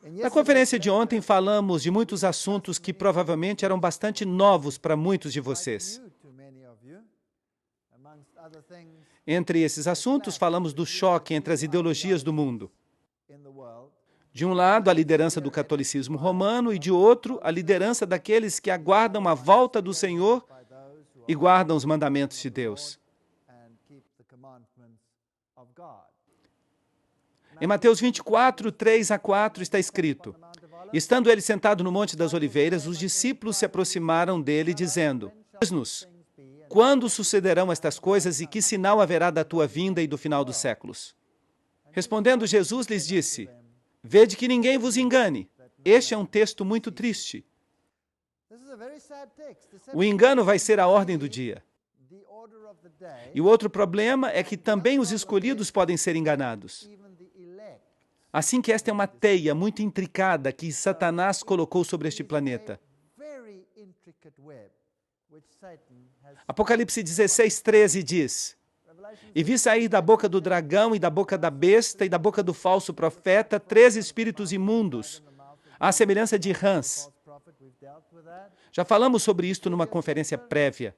Na conferência de ontem, falamos de muitos assuntos que provavelmente eram bastante novos para muitos de vocês. Entre esses assuntos, falamos do choque entre as ideologias do mundo. De um lado, a liderança do catolicismo romano e, de outro, a liderança daqueles que aguardam a volta do Senhor e guardam os mandamentos de Deus. Em Mateus 24, 3-4, está escrito: Estando ele sentado no Monte das Oliveiras, os discípulos se aproximaram dele, dizendo: Diz-nos, quando sucederão estas coisas e que sinal haverá da tua vinda e do final dos séculos? Respondendo Jesus, lhes disse: Vede que ninguém vos engane. Este é um texto muito triste. O engano vai ser a ordem do dia. E o outro problema é que também os escolhidos podem ser enganados. Assim que esta é uma teia muito intricada que Satanás colocou sobre este planeta. Apocalipse 16:13 diz: E vi sair da boca do dragão e da boca da besta e da boca do falso profeta 3 espíritos imundos, à semelhança de rãs. Já falamos sobre isto numa conferência prévia.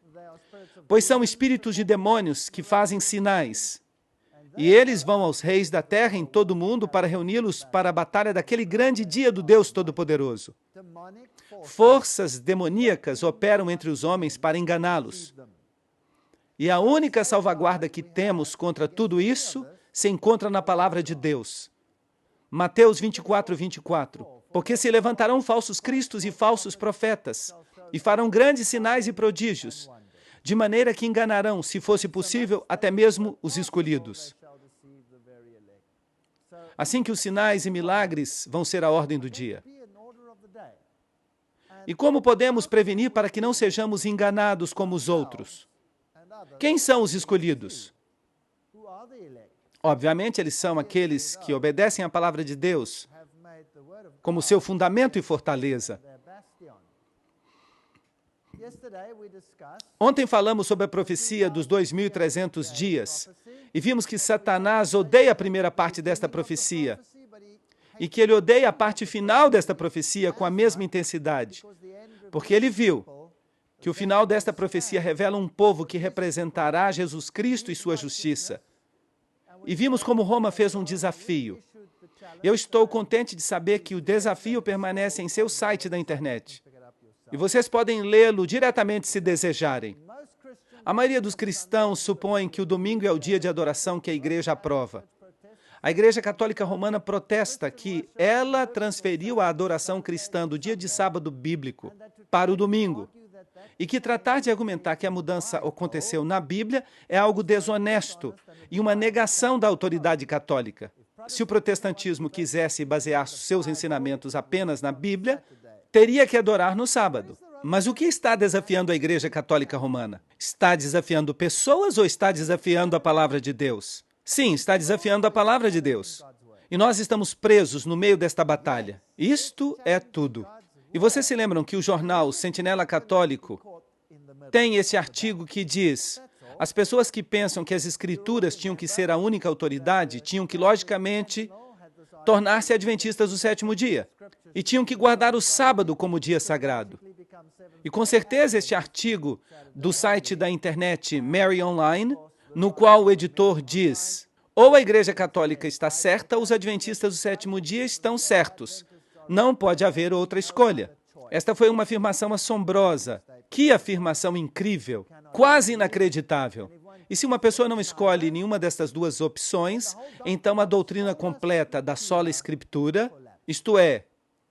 Pois são espíritos de demônios que fazem sinais. E eles vão aos reis da terra em todo o mundo para reuni-los para a batalha daquele grande dia do Deus Todo-Poderoso. Forças demoníacas operam entre os homens para enganá-los. E a única salvaguarda que temos contra tudo isso se encontra na palavra de Deus. Mateus 24:24. Porque se levantarão falsos cristos e falsos profetas, e farão grandes sinais e prodígios, de maneira que enganarão, se fosse possível, até mesmo os escolhidos. Assim que os sinais e milagres vão ser a ordem do dia. E como podemos prevenir para que não sejamos enganados como os outros? Quem são os escolhidos? Obviamente, eles são aqueles que obedecem à palavra de Deus como seu fundamento e fortaleza. Ontem falamos sobre a profecia dos 2.300 dias e vimos que Satanás odeia a primeira parte desta profecia e que ele odeia a parte final desta profecia com a mesma intensidade, porque ele viu que o final desta profecia revela um povo que representará Jesus Cristo e sua justiça. E vimos como Roma fez um desafio. Eu estou contente de saber que o desafio permanece em seu site da internet. E vocês podem lê-lo diretamente se desejarem. A maioria dos cristãos supõe que o domingo é o dia de adoração que a igreja aprova. A Igreja Católica Romana protesta que ela transferiu a adoração cristã do dia de sábado bíblico para o domingo. E que tratar de argumentar que a mudança aconteceu na Bíblia é algo desonesto e uma negação da autoridade católica. Se o protestantismo quisesse basear seus ensinamentos apenas na Bíblia, teria que adorar no sábado. Mas o que está desafiando a Igreja Católica Romana? Está desafiando pessoas ou está desafiando a palavra de Deus? Sim, está desafiando a palavra de Deus. E nós estamos presos no meio desta batalha. Isto é tudo. E vocês se lembram que o jornal Sentinela Católico tem esse artigo que diz: as pessoas que pensam que as escrituras tinham que ser a única autoridade, tinham que, logicamente, tornar-se adventistas do sétimo dia. E tinham que guardar o sábado como dia sagrado. E com certeza este artigo do site da internet Mary Online, no qual o editor diz: ou a Igreja Católica está certa, ou os adventistas do sétimo dia estão certos. Não pode haver outra escolha. Esta foi uma afirmação assombrosa. Que afirmação incrível, quase inacreditável. E se uma pessoa não escolhe nenhuma destas duas opções, então a doutrina completa da sola escritura, isto é,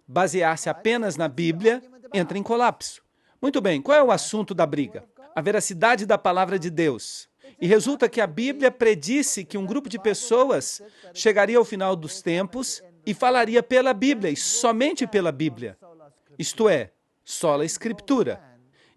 basear-se apenas na Bíblia, entra em colapso. Muito bem, qual é o assunto da briga? A veracidade da palavra de Deus. E resulta que a Bíblia predisse que um grupo de pessoas chegaria ao final dos tempos e falaria pela Bíblia, e somente pela Bíblia. Isto é, sola escritura.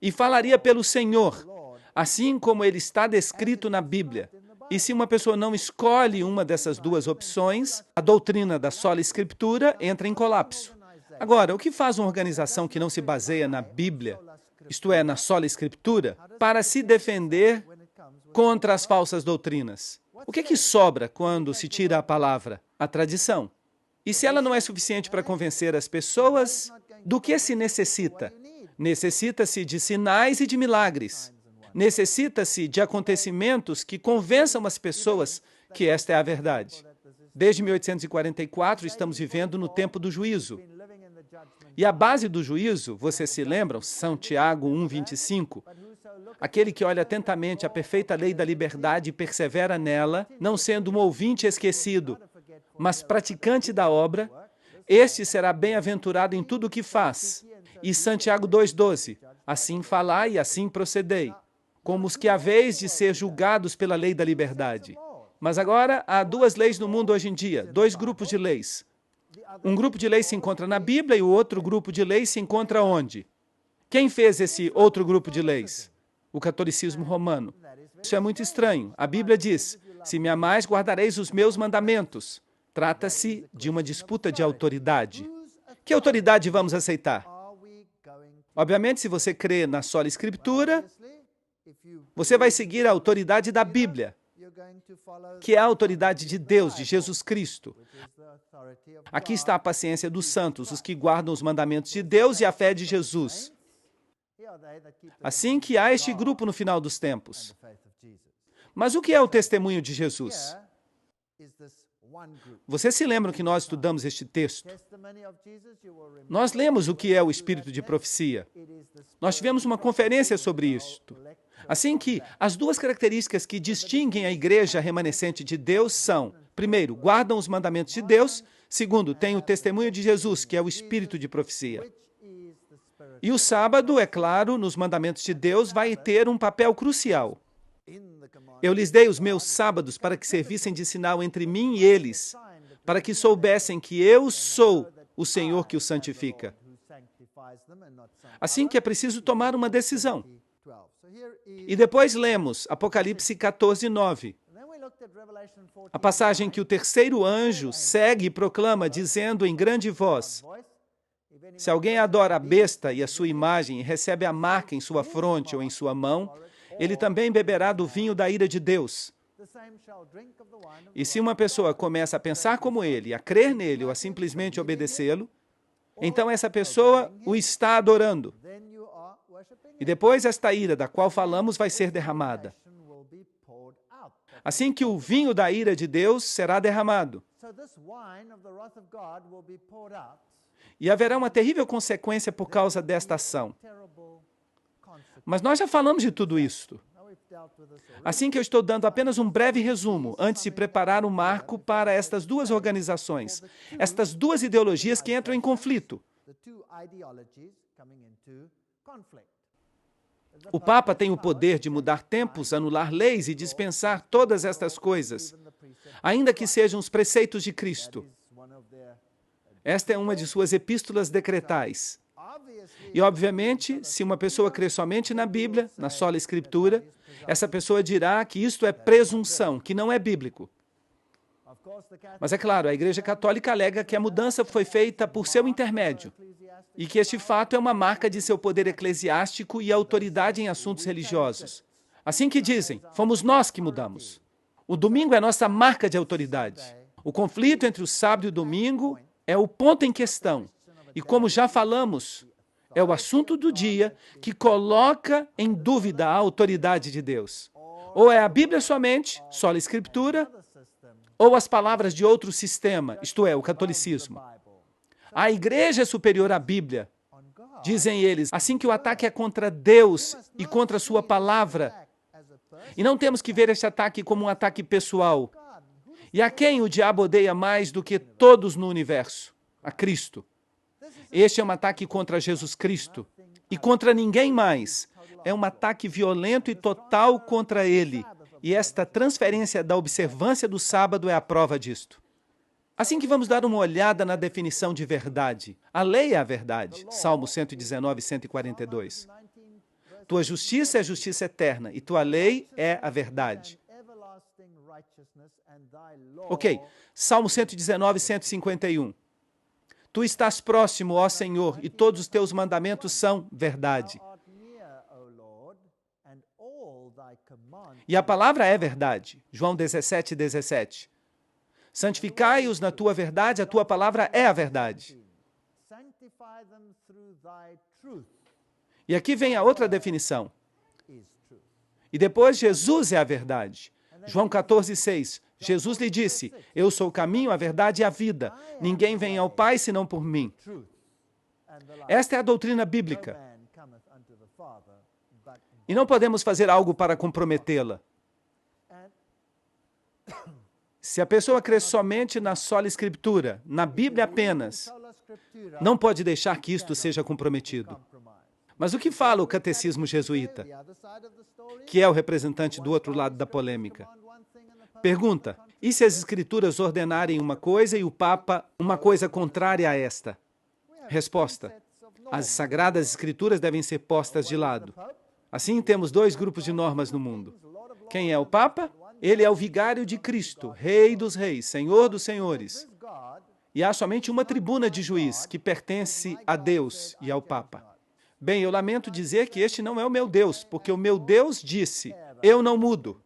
E falaria pelo Senhor, assim como ele está descrito na Bíblia. E se uma pessoa não escolhe uma dessas duas opções, a doutrina da sola escritura entra em colapso. Agora, o que faz uma organização que não se baseia na Bíblia, isto é, na sola escritura, para se defender contra as falsas doutrinas? O que sobra quando se tira a palavra? A tradição. E se ela não é suficiente para convencer as pessoas, do que se necessita? Necessita-se de sinais e de milagres. Necessita-se de acontecimentos que convençam as pessoas que esta é a verdade. Desde 1844, estamos vivendo no tempo do juízo. E a base do juízo, vocês se lembram? São Tiago 1:25. Aquele que olha atentamente a perfeita lei da liberdade e persevera nela, não sendo um ouvinte esquecido, mas praticante da obra, este será bem-aventurado em tudo o que faz. E Santiago 2:12, assim falai e assim procedei, como os que haveis de ser julgados pela lei da liberdade. Mas agora há duas leis no mundo hoje em dia, dois grupos de leis. Um grupo de leis se encontra na Bíblia e o outro grupo de leis se encontra onde? Quem fez esse outro grupo de leis? O catolicismo romano. Isso é muito estranho. A Bíblia diz, se me amais, guardareis os meus mandamentos. Trata-se de uma disputa de autoridade. Que autoridade vamos aceitar? Obviamente, se você crê na sola Escritura, você vai seguir a autoridade da Bíblia, que é a autoridade de Deus, de Jesus Cristo. Aqui está a paciência dos santos, os que guardam os mandamentos de Deus e a fé de Jesus. Assim que há este grupo no final dos tempos. Mas o que é o testemunho de Jesus? Vocês se lembram que nós estudamos este texto? Nós lemos o que é o espírito de profecia. Nós tivemos uma conferência sobre isto. Assim que as duas características que distinguem a igreja remanescente de Deus são, primeiro, guardam os mandamentos de Deus, segundo, tem o testemunho de Jesus, que é o espírito de profecia. E o sábado, é claro, nos mandamentos de Deus, vai ter um papel crucial. Eu lhes dei os meus sábados para que servissem de sinal entre mim e eles, para que soubessem que eu sou o Senhor que os santifica. Assim que é preciso tomar uma decisão. E depois lemos Apocalipse 14:9. A passagem que o terceiro anjo segue e proclama, dizendo em grande voz, se alguém adora a besta e a sua imagem e recebe a marca em sua fronte ou em sua mão, ele também beberá do vinho da ira de Deus. E se uma pessoa começa a pensar como ele, a crer nele ou a simplesmente obedecê-lo, então essa pessoa o está adorando. E depois esta ira da qual falamos vai ser derramada. Assim que o vinho da ira de Deus será derramado. E haverá uma terrível consequência por causa desta ação. Mas nós já falamos de tudo isto. Assim que eu estou dando apenas um breve resumo, antes de preparar um marco para estas duas organizações, estas duas ideologias que entram em conflito. O Papa tem o poder de mudar tempos, anular leis e dispensar todas estas coisas, ainda que sejam os preceitos de Cristo. Esta é uma de suas epístolas decretais. E, obviamente, se uma pessoa crê somente na Bíblia, na sola Escritura, essa pessoa dirá que isto é presunção, que não é bíblico. Mas, é claro, a Igreja Católica alega que a mudança foi feita por seu intermédio e que este fato é uma marca de seu poder eclesiástico e autoridade em assuntos religiosos. Assim que dizem, fomos nós que mudamos. O domingo é nossa marca de autoridade. O conflito entre o sábado e o domingo é o ponto em questão. E como já falamos, é o assunto do dia que coloca em dúvida a autoridade de Deus. Ou é a Bíblia somente, sola Escritura, ou as palavras de outro sistema, isto é, o catolicismo. A igreja é superior à Bíblia, dizem eles, assim que o ataque é contra Deus e contra a sua palavra. E não temos que ver este ataque como um ataque pessoal. E a quem o diabo odeia mais do que todos no universo? A Cristo. Este é um ataque contra Jesus Cristo e contra ninguém mais. É um ataque violento e total contra ele. E esta transferência da observância do sábado é a prova disto. Assim que vamos dar uma olhada na definição de verdade. A lei é a verdade. Salmo 119, 142. Tua justiça é justiça eterna e tua lei é a verdade. Ok, Salmo 119, 151. Tu estás próximo, ó Senhor, e todos os teus mandamentos são verdade. E a palavra é verdade. João 17, 17. Santificai-os na tua verdade, a tua palavra é a verdade. E aqui vem a outra definição. E depois, Jesus é a verdade. João 14:6. Jesus lhe disse, eu sou o caminho, a verdade e a vida. Ninguém vem ao Pai senão por mim. Esta é a doutrina bíblica. E não podemos fazer algo para comprometê-la. Se a pessoa crê somente na sola Escritura, na Bíblia apenas, não pode deixar que isto seja comprometido. Mas o que fala o catecismo jesuíta, que é o representante do outro lado da polêmica? Pergunta, e se as Escrituras ordenarem uma coisa e o Papa uma coisa contrária a esta? Resposta, as Sagradas Escrituras devem ser postas de lado. Assim, temos dois grupos de normas no mundo. Quem é o Papa? Ele é o vigário de Cristo, Rei dos Reis, Senhor dos Senhores. E há somente uma tribuna de juiz que pertence a Deus e ao Papa. Bem, eu lamento dizer que este não é o meu Deus, porque o meu Deus disse, eu não mudo.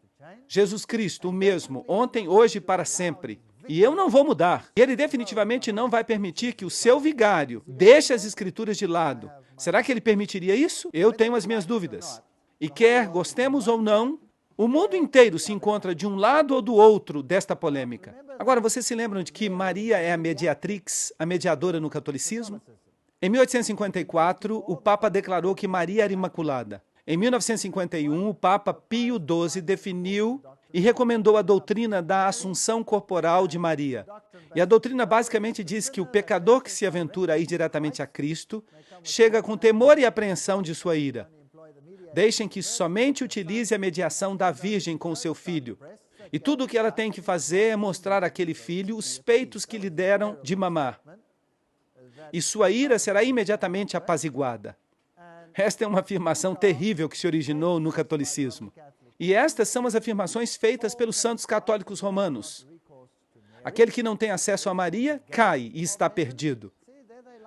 Jesus Cristo, o mesmo, ontem, hoje e para sempre. E eu não vou mudar. E ele definitivamente não vai permitir que o seu vigário deixe as Escrituras de lado. Será que ele permitiria isso? Eu tenho as minhas dúvidas. E quer gostemos ou não, o mundo inteiro se encontra de um lado ou do outro desta polêmica. Agora, vocês se lembram de que Maria é a mediatrix, a mediadora no catolicismo? Em 1854, o Papa declarou que Maria era imaculada. Em 1951, o Papa Pio XII definiu e recomendou a doutrina da assunção corporal de Maria. E a doutrina basicamente diz que o pecador que se aventura a ir diretamente a Cristo chega com temor e apreensão de sua ira. Deixem que somente utilize a mediação da Virgem com o seu filho. E tudo o que ela tem que fazer é mostrar àquele filho os peitos que lhe deram de mamar. E sua ira será imediatamente apaziguada. Esta é uma afirmação terrível que se originou no catolicismo. E estas são as afirmações feitas pelos santos católicos romanos. Aquele que não tem acesso a Maria, cai e está perdido.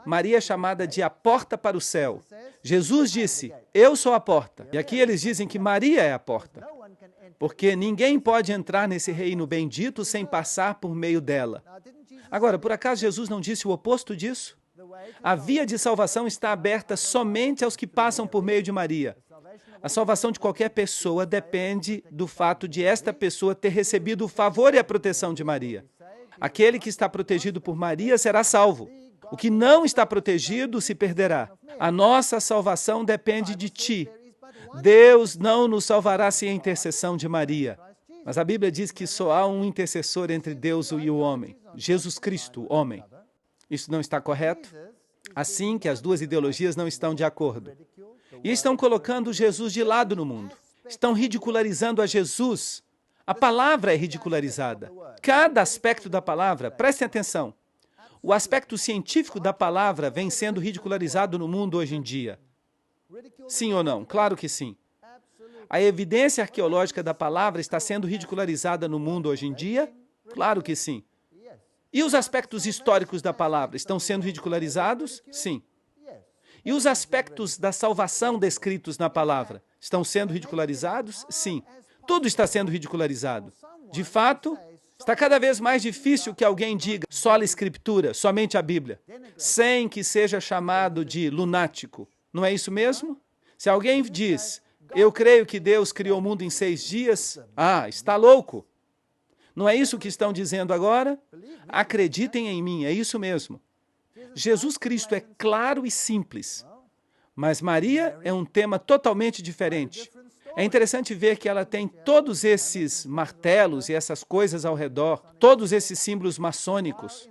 Maria é chamada de a porta para o céu. Jesus disse, eu sou a porta. E aqui eles dizem que Maria é a porta. Porque ninguém pode entrar nesse reino bendito sem passar por meio dela. Agora, por acaso Jesus não disse o oposto disso? A via de salvação está aberta somente aos que passam por meio de Maria. A salvação de qualquer pessoa depende do fato de esta pessoa ter recebido o favor e a proteção de Maria. Aquele que está protegido por Maria será salvo. O que não está protegido se perderá. A nossa salvação depende de ti. Deus não nos salvará sem a intercessão de Maria. Mas a Bíblia diz que só há um intercessor entre Deus e o homem, Jesus Cristo, homem. Isso não está correto? Assim que as duas ideologias não estão de acordo. E estão colocando Jesus de lado no mundo. Estão ridicularizando a Jesus. A palavra é ridicularizada. Cada aspecto da palavra, prestem atenção. O aspecto científico da palavra vem sendo ridicularizado no mundo hoje em dia. Sim ou não? Claro que sim. A evidência arqueológica da palavra está sendo ridicularizada no mundo hoje em dia? Claro que sim. E os aspectos históricos da palavra estão sendo ridicularizados? Sim. E os aspectos da salvação descritos na palavra estão sendo ridicularizados? Sim. Tudo está sendo ridicularizado. De fato, está cada vez mais difícil que alguém diga só a Escritura, somente a Bíblia, sem que seja chamado de lunático. Não é isso mesmo? Se alguém diz, eu creio que Deus criou o mundo em 6 dias, está louco. Não é isso que estão dizendo agora? Acreditem em mim, é isso mesmo. Jesus Cristo é claro e simples, mas Maria é um tema totalmente diferente. É interessante ver que ela tem todos esses martelos e essas coisas ao redor, todos esses símbolos maçônicos.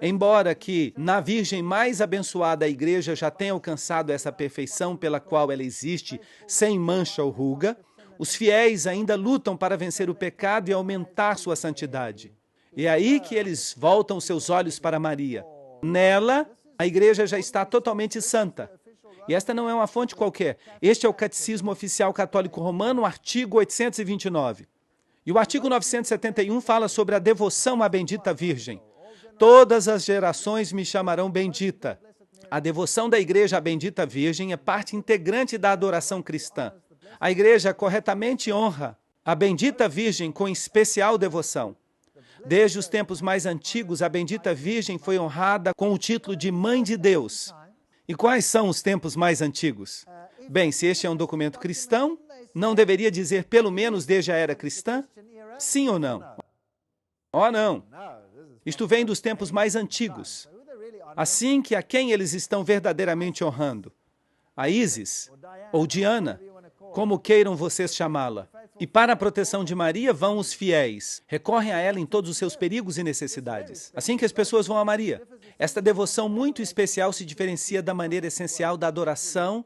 Embora que na Virgem mais abençoada a Igreja já tenha alcançado essa perfeição pela qual ela existe, sem mancha ou ruga, os fiéis ainda lutam para vencer o pecado e aumentar sua santidade. E é aí que eles voltam seus olhos para Maria. Nela, a Igreja já está totalmente santa. E esta não é uma fonte qualquer. Este é o Catecismo Oficial Católico Romano, artigo 829. E o artigo 971 fala sobre a devoção à bendita Virgem. Todas as gerações me chamarão bendita. A devoção da Igreja à bendita Virgem é parte integrante da adoração cristã. A Igreja corretamente honra a bendita Virgem com especial devoção. Desde os tempos mais antigos, a bendita Virgem foi honrada com o título de Mãe de Deus. E quais são os tempos mais antigos? Bem, se este é um documento cristão, não deveria dizer pelo menos desde a era cristã? Sim ou não? Oh, não. Isto vem dos tempos mais antigos. Assim que a quem eles estão verdadeiramente honrando? A Ísis ou Diana, como queiram vocês chamá-la. E para a proteção de Maria vão os fiéis. Recorrem a ela em todos os seus perigos e necessidades. Assim que as pessoas vão a Maria. Esta devoção muito especial se diferencia da maneira essencial da adoração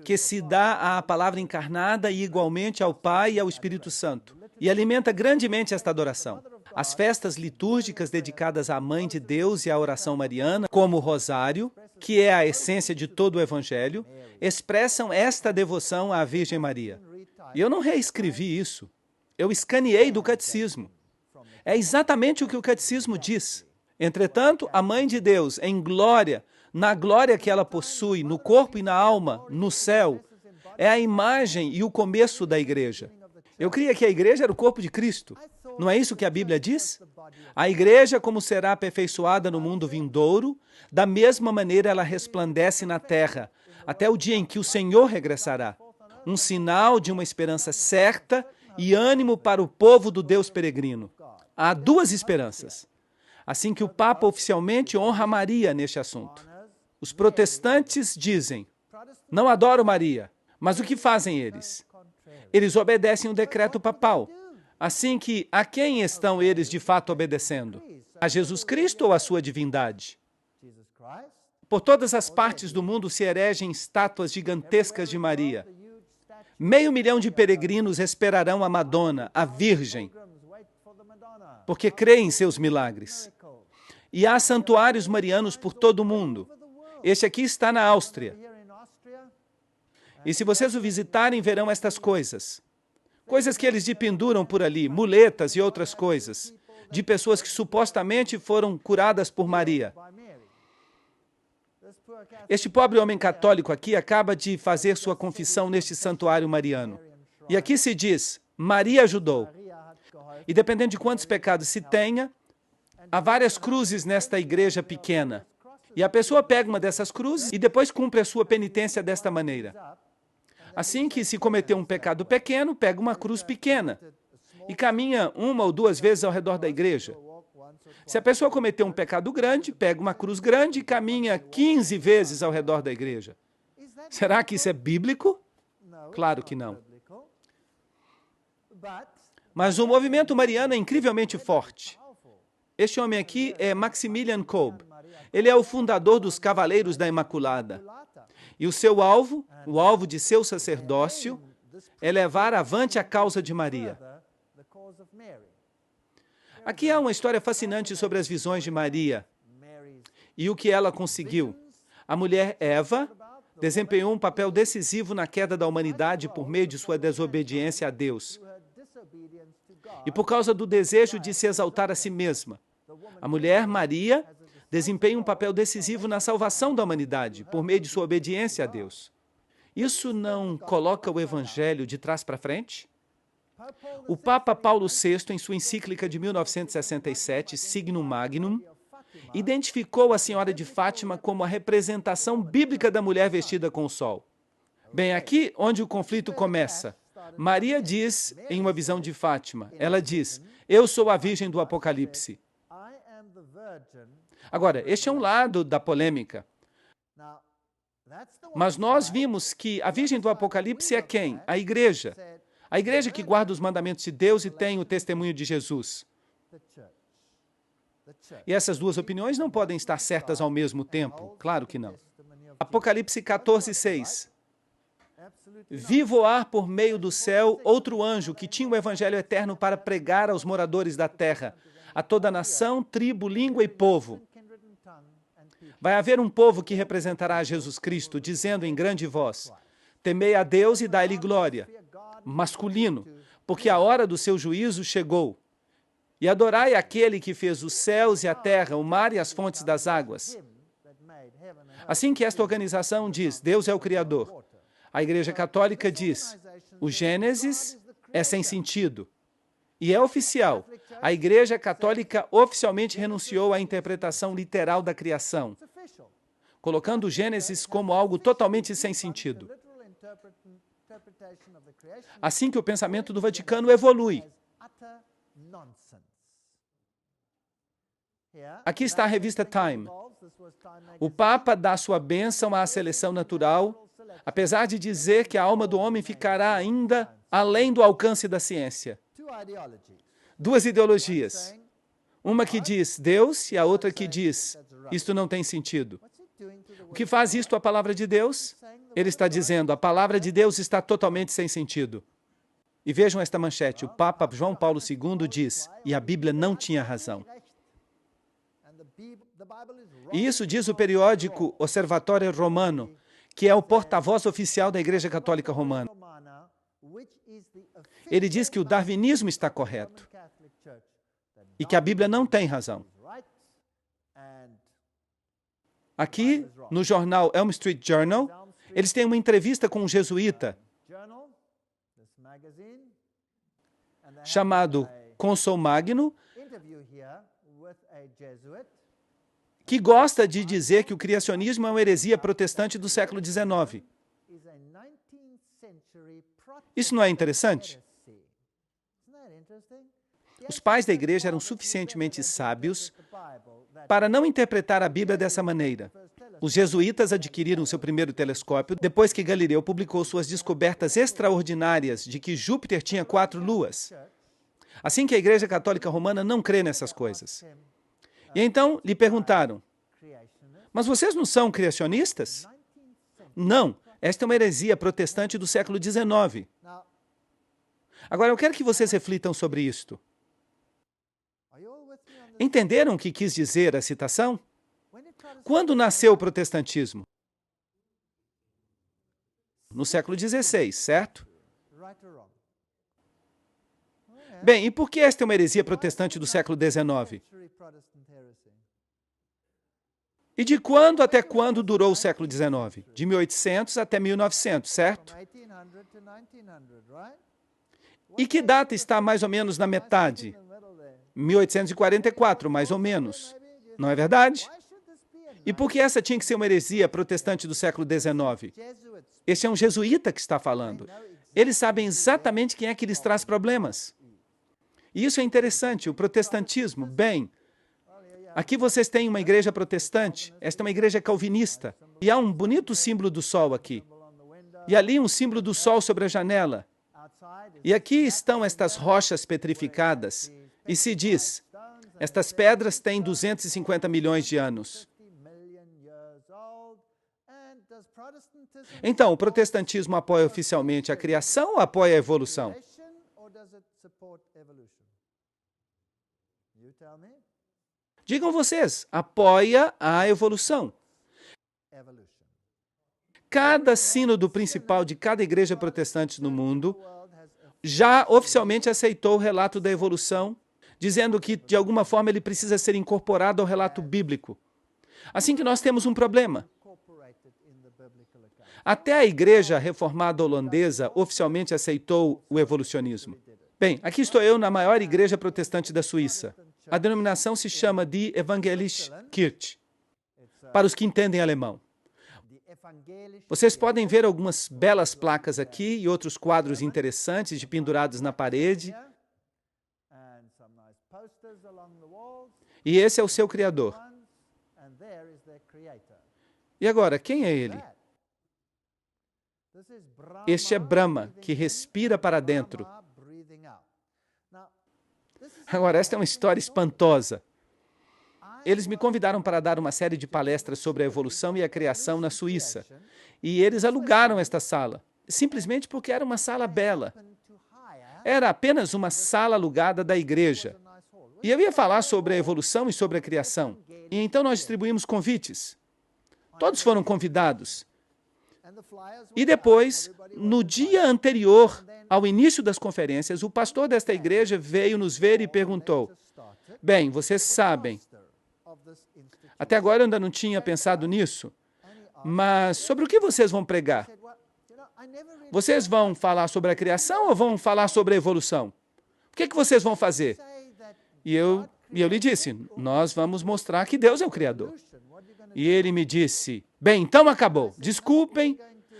que se dá à palavra encarnada e igualmente ao Pai e ao Espírito Santo. E alimenta grandemente esta adoração. As festas litúrgicas dedicadas à Mãe de Deus e à oração mariana, como o Rosário, que é a essência de todo o Evangelho, expressam esta devoção à Virgem Maria. E eu não reescrevi isso. Eu escaneei do catecismo. É exatamente o que o catecismo diz. Entretanto, a Mãe de Deus, em glória, na glória que ela possui, no corpo e na alma, no céu, é a imagem e o começo da igreja. Eu creia que a igreja era o corpo de Cristo. Não é isso que a Bíblia diz? A igreja, como será aperfeiçoada no mundo vindouro, da mesma maneira ela resplandece na terra, até o dia em que o Senhor regressará. Um sinal de uma esperança certa e ânimo para o povo do Deus peregrino. Há duas esperanças. Assim que o Papa oficialmente honra Maria neste assunto. Os protestantes dizem, não adoro Maria, mas o que fazem eles? Eles obedecem o decreto papal. Assim que, a quem estão eles de fato obedecendo? A Jesus Cristo ou a sua divindade? Por todas as partes do mundo se erigem estátuas gigantescas de Maria. 500 mil de peregrinos esperarão a Madonna, a Virgem, porque creem em seus milagres. E há santuários marianos por todo o mundo. Este aqui está na Áustria. E se vocês o visitarem, verão estas coisas. Coisas que eles penduram por ali, muletas e outras coisas, de pessoas que supostamente foram curadas por Maria. Este pobre homem católico aqui acaba de fazer sua confissão neste santuário mariano. E aqui se diz, Maria ajudou. E dependendo de quantos pecados se tenha, há várias cruzes nesta igreja pequena. E a pessoa pega uma dessas cruzes e depois cumpre a sua penitência desta maneira. Assim que se cometeu um pecado pequeno, pega uma cruz pequena e caminha 1 ou 2 vezes ao redor da igreja. Se a pessoa cometeu um pecado grande, pega uma cruz grande e caminha 15 vezes ao redor da igreja. Será que isso é bíblico? Claro que não. Mas o movimento mariano é incrivelmente forte. Este homem aqui é Maximilian Kolbe. Ele é o fundador dos Cavaleiros da Imaculada. E o seu alvo, o alvo de seu sacerdócio, é levar avante a causa de Maria. Aqui há uma história fascinante sobre as visões de Maria e o que ela conseguiu. A mulher Eva desempenhou um papel decisivo na queda da humanidade por meio de sua desobediência a Deus. E por causa do desejo de se exaltar a si mesma. A mulher Maria desempenha um papel decisivo na salvação da humanidade, por meio de sua obediência a Deus. Isso não coloca o Evangelho de trás para frente? O Papa Paulo VI, em sua encíclica de 1967, Signum Magnum, identificou a Senhora de Fátima como a representação bíblica da mulher vestida com o sol. Bem, aqui onde o conflito começa, Maria diz, em uma visão de Fátima, ela diz, eu sou a Virgem do Apocalipse. Agora, este é um lado da polêmica. Mas nós vimos que a Virgem do Apocalipse é quem? A igreja. A igreja que guarda os mandamentos de Deus e tem o testemunho de Jesus. E essas duas opiniões não podem estar certas ao mesmo tempo. Claro que não. Apocalipse 14:6. Vi voar por meio do céu outro anjo que tinha o evangelho eterno para pregar aos moradores da terra, a toda nação, tribo, língua e povo. Vai haver um povo que representará Jesus Cristo, dizendo em grande voz, temei a Deus e dai-lhe glória, masculino, porque a hora do seu juízo chegou. E adorai aquele que fez os céus e a terra, o mar e as fontes das águas. Assim que esta organização diz, Deus é o Criador. A Igreja Católica diz, o Gênesis é sem sentido. E é oficial. A Igreja Católica oficialmente renunciou à interpretação literal da criação, colocando o Gênesis como algo totalmente sem sentido. Assim que o pensamento do Vaticano evolui. Aqui está a revista Time. O Papa dá sua bênção à seleção natural, apesar de dizer que a alma do homem ficará ainda além do alcance da ciência. Duas ideologias. Uma que diz Deus e a outra que diz isto não tem sentido. O que faz isto a palavra de Deus? Ele está dizendo, a palavra de Deus está totalmente sem sentido. E vejam esta manchete, o Papa João Paulo II diz, e a Bíblia não tinha razão. E isso diz o periódico Osservatore Romano, que é o porta-voz oficial da Igreja Católica Romana. Ele diz que o darwinismo está correto e que a Bíblia não tem razão. Aqui, no jornal Elm Street Journal, eles têm uma entrevista com um jesuíta chamado Consul Magno, que gosta de dizer que o criacionismo é uma heresia protestante do século XIX. Isso não é interessante? Os pais da igreja eram suficientemente sábios para não interpretar a Bíblia dessa maneira. Os jesuítas adquiriram seu primeiro telescópio depois que Galileu publicou suas descobertas extraordinárias de que Júpiter tinha 4 luas. Assim que a Igreja Católica Romana não crê nessas coisas. E então lhe perguntaram, mas vocês não são criacionistas? Não, esta é uma heresia protestante do século XIX. Agora, eu quero que vocês reflitam sobre isto. Entenderam o que quis dizer a citação? Quando nasceu o protestantismo? No século XVI, certo? Bem, e por que esta é uma heresia protestante do século XIX? E de quando até quando durou o século XIX? De 1800 até 1900, certo? E que data está mais ou menos na metade? 1844, mais ou menos. Não é verdade? E por que essa tinha que ser uma heresia protestante do século XIX? Este é um jesuíta que está falando. Eles sabem exatamente quem é que lhes traz problemas. E isso é interessante, o protestantismo. Bem, aqui vocês têm uma igreja protestante, esta é uma igreja calvinista, e há um bonito símbolo do sol aqui. E ali um símbolo do sol sobre a janela. E aqui estão estas rochas petrificadas, e se diz, estas pedras têm 250 milhões de anos. Então, o protestantismo apoia oficialmente a criação ou apoia a evolução? Digam vocês, apoia a evolução. Cada sínodo principal de cada igreja protestante no mundo já oficialmente aceitou o relato da evolução, dizendo que, de alguma forma, ele precisa ser incorporado ao relato bíblico. Assim que nós temos um problema. Até a Igreja Reformada Holandesa oficialmente aceitou o evolucionismo. Bem, aqui estou eu na maior igreja protestante da Suíça. A denominação se chama Die Evangelische Kirche, para os que entendem alemão. Vocês podem ver algumas belas placas aqui e outros quadros interessantes de pendurados na parede. E esse é o seu Criador. E agora, quem é ele? Este é Brahma, que respira para dentro. Agora, esta é uma história espantosa. Eles me convidaram para dar uma série de palestras sobre a evolução e a criação na Suíça. E eles alugaram esta sala, simplesmente porque era uma sala bela. Era apenas uma sala alugada da igreja. E eu ia falar sobre a evolução e sobre a criação. E então nós distribuímos convites. Todos foram convidados. E depois, no dia anterior ao início das conferências, o pastor desta igreja veio nos ver e perguntou, bem, vocês sabem, até agora eu ainda não tinha pensado nisso, mas sobre o que vocês vão pregar? Vocês vão falar sobre a criação ou vão falar sobre a evolução? que vocês vão fazer? E eu lhe disse, nós vamos mostrar que Deus é o Criador. E ele me disse, bem, então acabou. Desculpem,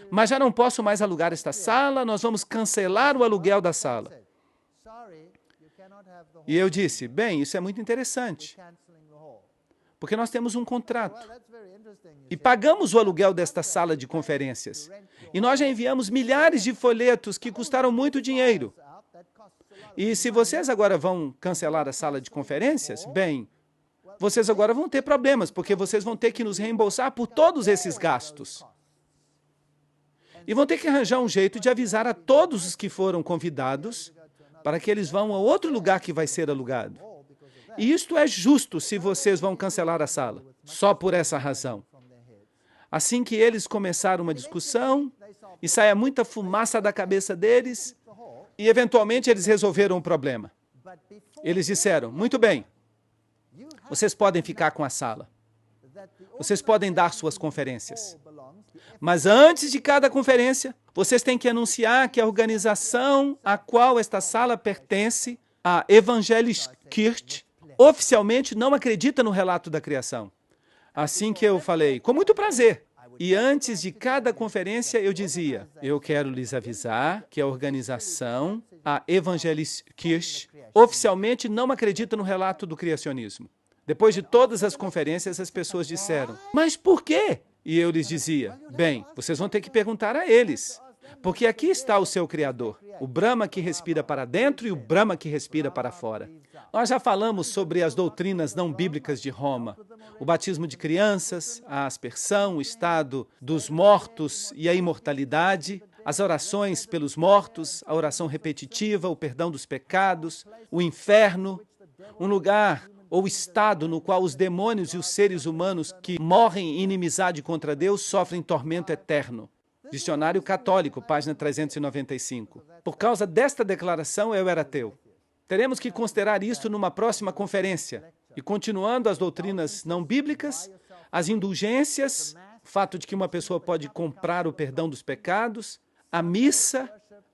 mas já não posso mais alugar esta sala, nós vamos cancelar o aluguel da sala. E eu disse, bem, isso é muito interessante, porque nós temos um contrato e pagamos o aluguel desta sala de conferências. E nós já enviamos milhares de folhetos que custaram muito dinheiro. E se vocês agora vão cancelar a sala de conferências, bem, vocês agora vão ter problemas, porque vocês vão ter que nos reembolsar por todos esses gastos. E vão ter que arranjar um jeito de avisar a todos os que foram convidados para que eles vão a outro lugar que vai ser alugado. E isto é justo se vocês vão cancelar a sala, só por essa razão. Assim que eles começaram uma discussão, e saia muita fumaça da cabeça deles, e eventualmente eles resolveram o problema. Eles disseram, muito bem, vocês podem ficar com a sala. Vocês podem dar suas conferências. Mas antes de cada conferência, vocês têm que anunciar que a organização a qual esta sala pertence, a Evangeliskirche, oficialmente não acredita no relato da criação. Assim que eu falei, com muito prazer. E antes de cada conferência eu dizia, eu quero lhes avisar que a organização, a Evangeliskirche, oficialmente não acredita no relato do criacionismo. Depois de todas as conferências, as pessoas disseram, mas por quê? E eu lhes dizia, bem, vocês vão ter que perguntar a eles, porque aqui está o seu Criador, o Brahma que respira para dentro e o Brahma que respira para fora. Nós já falamos sobre as doutrinas não bíblicas de Roma, o batismo de crianças, a aspersão, o estado dos mortos e a imortalidade, as orações pelos mortos, a oração repetitiva, o perdão dos pecados, o inferno, um lugar ou estado no qual os demônios e os seres humanos que morrem em inimizade contra Deus sofrem tormento eterno. Dicionário Católico, página 395. Por causa desta declaração, eu era ateu. Teremos que considerar isto numa próxima conferência. E continuando as doutrinas não bíblicas, as indulgências, o fato de que uma pessoa pode comprar o perdão dos pecados, a missa,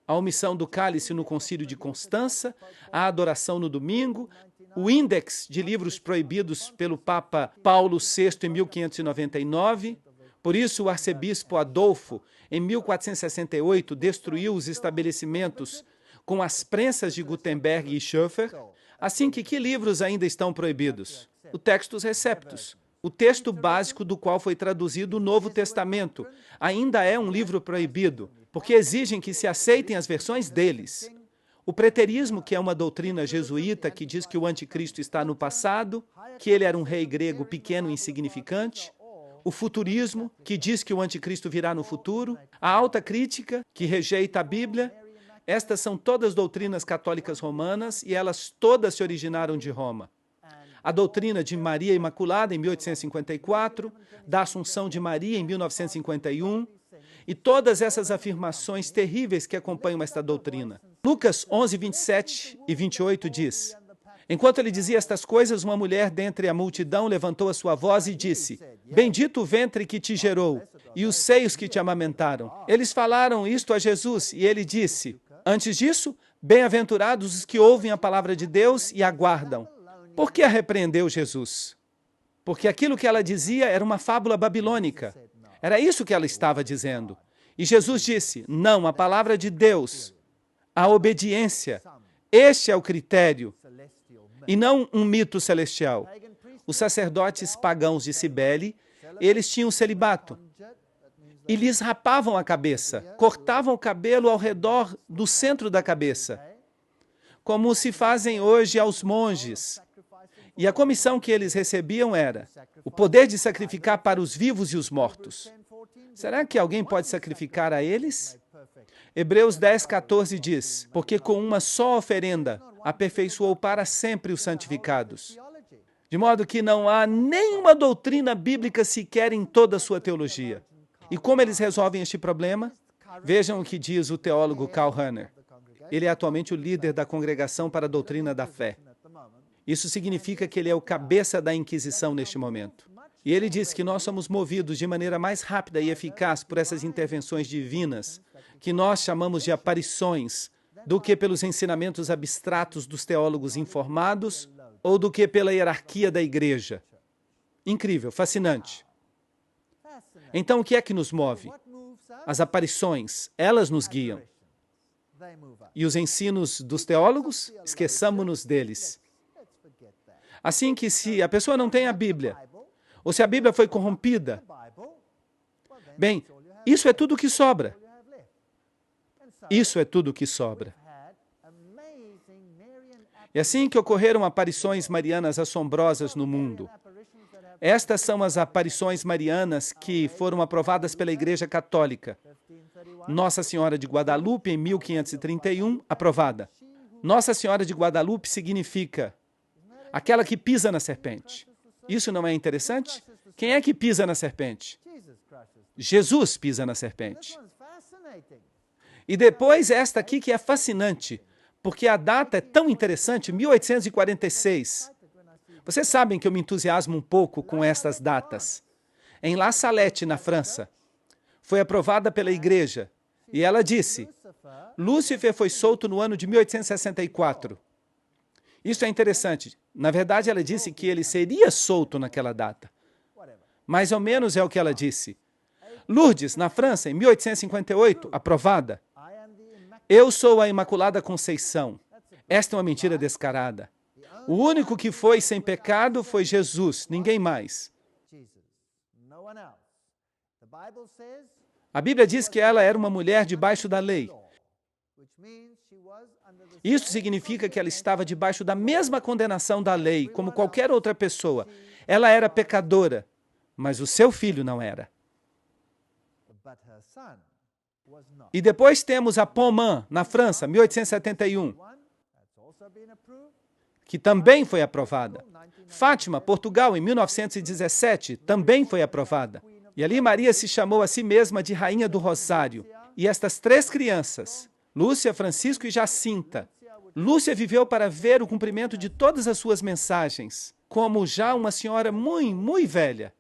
a omissão do cálice no concílio de Constança, a adoração no domingo, o índex de livros proibidos pelo Papa Paulo VI em 1599. Por isso, o arcebispo Adolfo, em 1468, destruiu os estabelecimentos com as prensas de Gutenberg e Schoeffer. Assim que livros ainda estão proibidos? O Textus Receptus, o texto básico do qual foi traduzido o Novo Testamento, ainda é um livro proibido, porque exigem que se aceitem as versões deles. O preterismo, que é uma doutrina jesuíta que diz que o anticristo está no passado, que ele era um rei grego pequeno e insignificante. O futurismo, que diz que o anticristo virá no futuro. A alta crítica, que rejeita a Bíblia. Estas são todas doutrinas católicas romanas e elas todas se originaram de Roma. A doutrina de Maria Imaculada, em 1854, da Assunção de Maria, em 1951, e todas essas afirmações terríveis que acompanham esta doutrina. Lucas 11, 27 e 28 diz, enquanto ele dizia estas coisas, uma mulher dentre a multidão levantou a sua voz e disse, bendito o ventre que te gerou e os seios que te amamentaram. Eles falaram isto a Jesus e ele disse, antes disso, bem-aventurados os que ouvem a palavra de Deus e aguardam. Por que a repreendeu Jesus? Porque aquilo que ela dizia era uma fábula babilônica. Era isso que ela estava dizendo. E Jesus disse, não, a palavra de Deus, a obediência, este é o critério, e não um mito celestial. Os sacerdotes pagãos de Cibele, eles tinham celibato, e lhes rapavam a cabeça, cortavam o cabelo ao redor do centro da cabeça, como se fazem hoje aos monges. E a comissão que eles recebiam era o poder de sacrificar para os vivos e os mortos. Será que alguém pode sacrificar a eles? Hebreus 10, 14 diz, porque com uma só oferenda aperfeiçoou para sempre os santificados. De modo que não há nenhuma doutrina bíblica sequer em toda a sua teologia. E como eles resolvem este problema? Vejam o que diz o teólogo Karl Rahner. Ele é atualmente o líder da Congregação para a Doutrina da Fé. Isso significa que ele é o cabeça da Inquisição neste momento. E ele diz que nós somos movidos de maneira mais rápida e eficaz por essas intervenções divinas, que nós chamamos de aparições, do que pelos ensinamentos abstratos dos teólogos informados ou do que pela hierarquia da igreja. Incrível, fascinante. Então, o que é que nos move? As aparições, elas nos guiam. E os ensinos dos teólogos? Esqueçamo-nos deles. Assim que se a pessoa não tem a Bíblia, ou se a Bíblia foi corrompida, bem, isso é tudo o que sobra. Isso é tudo o que sobra. É assim que ocorreram aparições marianas assombrosas no mundo. Estas são as aparições marianas que foram aprovadas pela Igreja Católica. Nossa Senhora de Guadalupe, em 1531, aprovada. Nossa Senhora de Guadalupe significa aquela que pisa na serpente. Isso não é interessante? Quem é que pisa na serpente? Jesus pisa na serpente. E depois esta aqui que é fascinante, porque a data é tão interessante, 1846. Vocês sabem que eu me entusiasmo um pouco com estas datas. Em La Salette, na França, foi aprovada pela igreja, e ela disse, Lúcifer foi solto no ano de 1864. Isso é interessante. Na verdade, ela disse que ele seria solto naquela data. Mais ou menos é o que ela disse. Lourdes, na França, em 1858, aprovada. Eu sou a Imaculada Conceição. Esta é uma mentira descarada. O único que foi sem pecado foi Jesus, ninguém mais. A Bíblia diz que ela era uma mulher debaixo da lei. Isso significa que ela estava debaixo da mesma condenação da lei, como qualquer outra pessoa. Ela era pecadora, mas o seu filho não era. E depois temos a Pommern, na França, 1871, que também foi aprovada. Fátima, Portugal, em 1917, também foi aprovada. E ali Maria se chamou a si mesma de Rainha do Rosário. E estas três crianças, Lúcia, Francisco e Jacinta, Lúcia viveu para ver o cumprimento de todas as suas mensagens, como já uma senhora muito velha.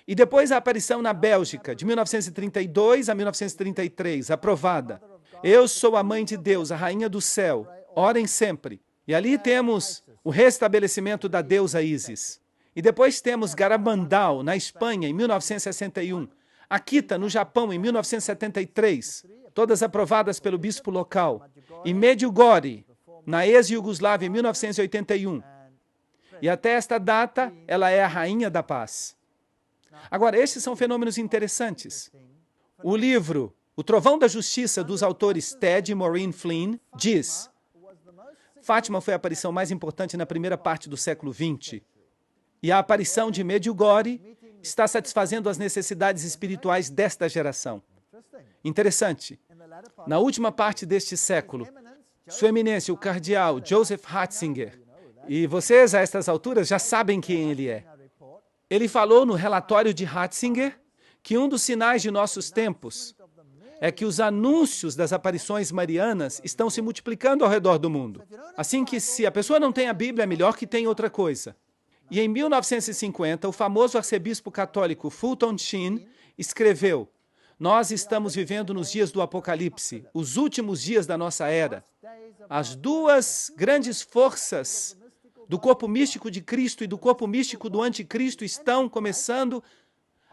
E depois a aparição na Bélgica, de 1932 a 1933, aprovada. Eu sou a Mãe de Deus, a Rainha do Céu, orem sempre. E ali temos o restabelecimento da deusa Ísis. E depois temos Garabandal, na Espanha, em 1961. Akita, no Japão, em 1973, todas aprovadas pelo bispo local. E Medjugorje, na ex-Iugoslávia, em 1981. E até esta data, ela é a Rainha da Paz. Agora, estes são fenômenos interessantes. O livro O Trovão da Justiça, dos autores Ted e Maureen Flynn, diz: Fátima foi a aparição mais importante na primeira parte do século XX. E a aparição de Medjugorje está satisfazendo as necessidades espirituais desta geração. Interessante. Na última parte deste século, Sua Eminência, o cardeal Joseph Ratzinger, e vocês, a estas alturas, já sabem quem ele é. Ele falou no relatório de Ratzinger que um dos sinais de nossos tempos é que os anúncios das aparições marianas estão se multiplicando ao redor do mundo. Assim que, se a pessoa não tem a Bíblia, é melhor que tenha outra coisa. E em 1950, o famoso arcebispo católico Fulton Sheen escreveu: Nós estamos vivendo nos dias do Apocalipse, os últimos dias da nossa era. As duas grandes forças do corpo místico de Cristo e do corpo místico do anticristo estão começando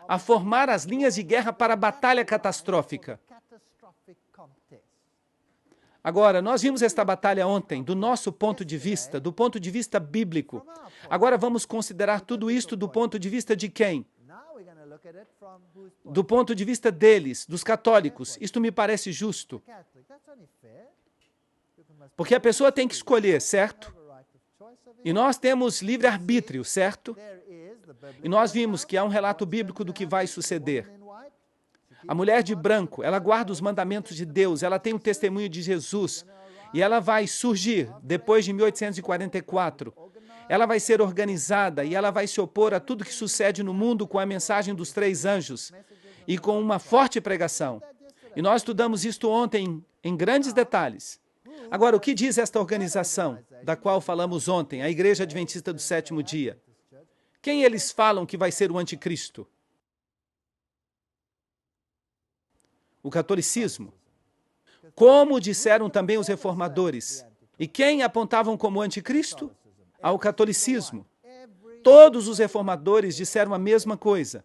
a formar as linhas de guerra para a batalha catastrófica. Agora, nós vimos esta batalha ontem, do nosso ponto de vista, do ponto de vista bíblico. Agora vamos considerar tudo isto do ponto de vista de quem? Do ponto de vista deles, dos católicos. Isto me parece justo. Porque a pessoa tem que escolher, certo? E nós temos livre-arbítrio, certo? E nós vimos que há um relato bíblico do que vai suceder. A mulher de branco, ela guarda os mandamentos de Deus, ela tem o testemunho de Jesus, e ela vai surgir depois de 1844. Ela vai ser organizada e ela vai se opor a tudo que sucede no mundo com a mensagem dos 3 anjos e com uma forte pregação. E nós estudamos isto ontem em grandes detalhes. Agora, o que diz esta organização, da qual falamos ontem, a Igreja Adventista do Sétimo Dia? Quem eles falam que vai ser o anticristo? O catolicismo. como disseram também os reformadores. E quem apontavam como anticristo? Ao catolicismo. Todos os reformadores disseram a mesma coisa.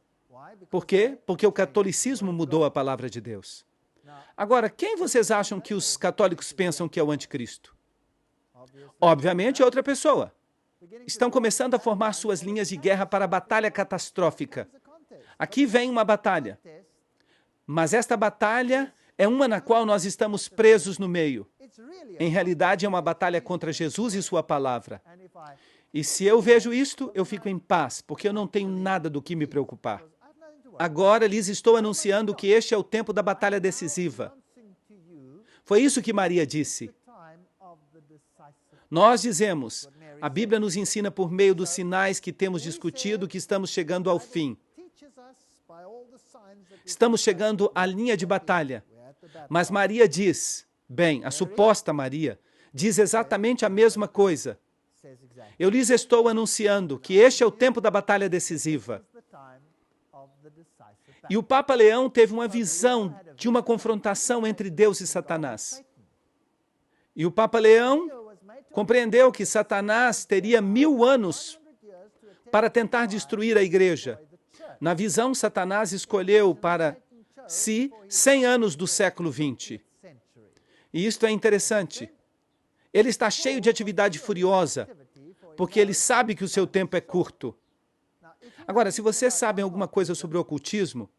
Por quê? Porque o catolicismo mudou a palavra de Deus. Agora, quem vocês acham que os católicos pensam que é o anticristo? Obviamente é outra pessoa. Estão começando a formar suas linhas de guerra para a batalha catastrófica. Aqui vem uma batalha. Mas esta batalha é uma na qual nós estamos presos no meio. Em realidade, é uma batalha contra Jesus e sua palavra. E se eu vejo isto, eu fico em paz, porque eu não tenho nada do que me preocupar. Agora lhes estou anunciando que este é o tempo da batalha decisiva. Foi isso que Maria disse. Nós dizemos, a Bíblia nos ensina por meio dos sinais que temos discutido que estamos chegando ao fim. Estamos chegando à linha de batalha. Mas Maria diz, bem, a suposta Maria, diz exatamente a mesma coisa. Eu lhes estou anunciando que este é o tempo da batalha decisiva. E o Papa Leão teve uma visão de uma confrontação entre Deus e Satanás. E o Papa Leão compreendeu que Satanás teria 1000 anos para tentar destruir a igreja. Na visão, Satanás escolheu para si 100 anos do século XX. E isto é interessante. Ele está cheio de atividade furiosa, porque ele sabe que o seu tempo é curto. Agora, se vocês sabem alguma coisa sobre o ocultismo,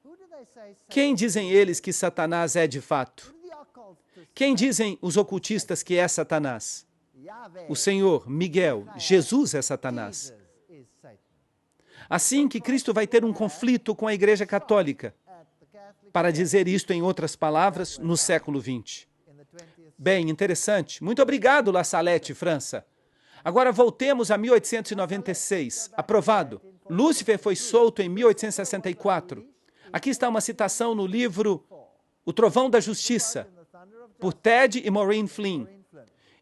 quem dizem eles que Satanás é de fato? Quem dizem os ocultistas que é Satanás? O Senhor, Miguel, Jesus é Satanás. Assim que Cristo vai ter um conflito com a Igreja Católica, para dizer isto em outras palavras, no século XX. Bem, interessante. Muito obrigado, La Salette, França. Agora voltemos a 1896. Aprovado. Lúcifer foi solto em 1864. Aqui está uma citação no livro O Trovão da Justiça, por Ted e Maureen Flynn.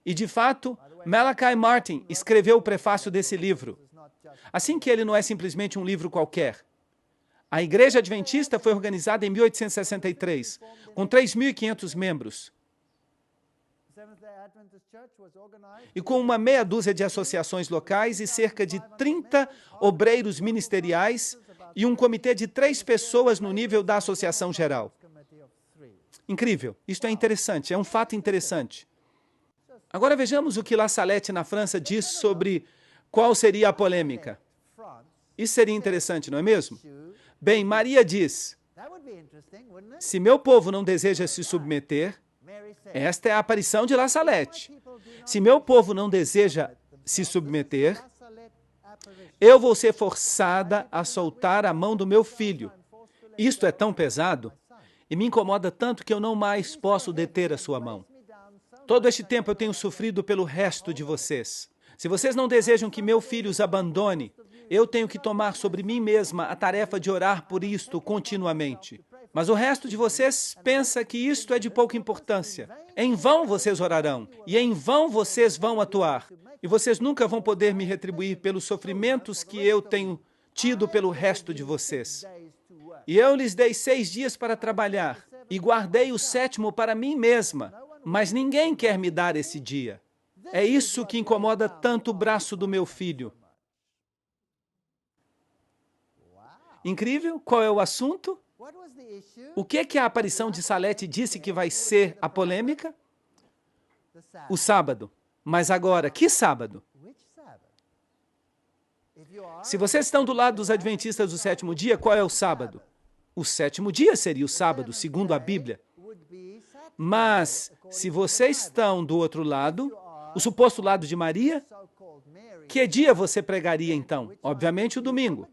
E, de fato, Malachi Martin escreveu o prefácio desse livro. Assim que ele não é simplesmente um livro qualquer. A Igreja Adventista foi organizada em 1863, com 3.500 membros. E com uma meia dúzia de associações locais e cerca de 30 obreiros ministeriais e um comitê de 3 pessoas no nível da associação geral. Incrível. Isto é interessante, é um fato interessante. Agora vejamos o que La Salette, na França, diz sobre qual seria a polêmica. Isso seria interessante, não é mesmo? Bem, Maria diz, se meu povo não deseja se submeter, esta é a aparição de La Salette. Se meu povo não deseja se submeter, eu vou ser forçada a soltar a mão do meu filho. Isto é tão pesado e me incomoda tanto que eu não mais posso deter a sua mão. Todo este tempo eu tenho sofrido pelo resto de vocês. Se vocês não desejam que meu filho os abandone, eu tenho que tomar sobre mim mesma a tarefa de orar por isto continuamente. Mas o resto de vocês pensa que isto é de pouca importância. Em vão vocês orarão, e em vão vocês vão atuar. E vocês nunca vão poder me retribuir pelos sofrimentos que eu tenho tido pelo resto de vocês. E eu lhes dei 6 dias para trabalhar, e guardei o 7º para mim mesma. Mas ninguém quer me dar esse dia. É isso que incomoda tanto o braço do meu filho. Incrível? Qual é o assunto? O que a aparição de Salette disse que vai ser a polêmica? O sábado. Mas agora, que sábado? Se vocês estão do lado dos adventistas do 7º dia, qual é o sábado? O 7º dia seria o sábado, segundo a Bíblia. Mas, se vocês estão do outro lado, o suposto lado de Maria, que dia você pregaria então? Obviamente o domingo.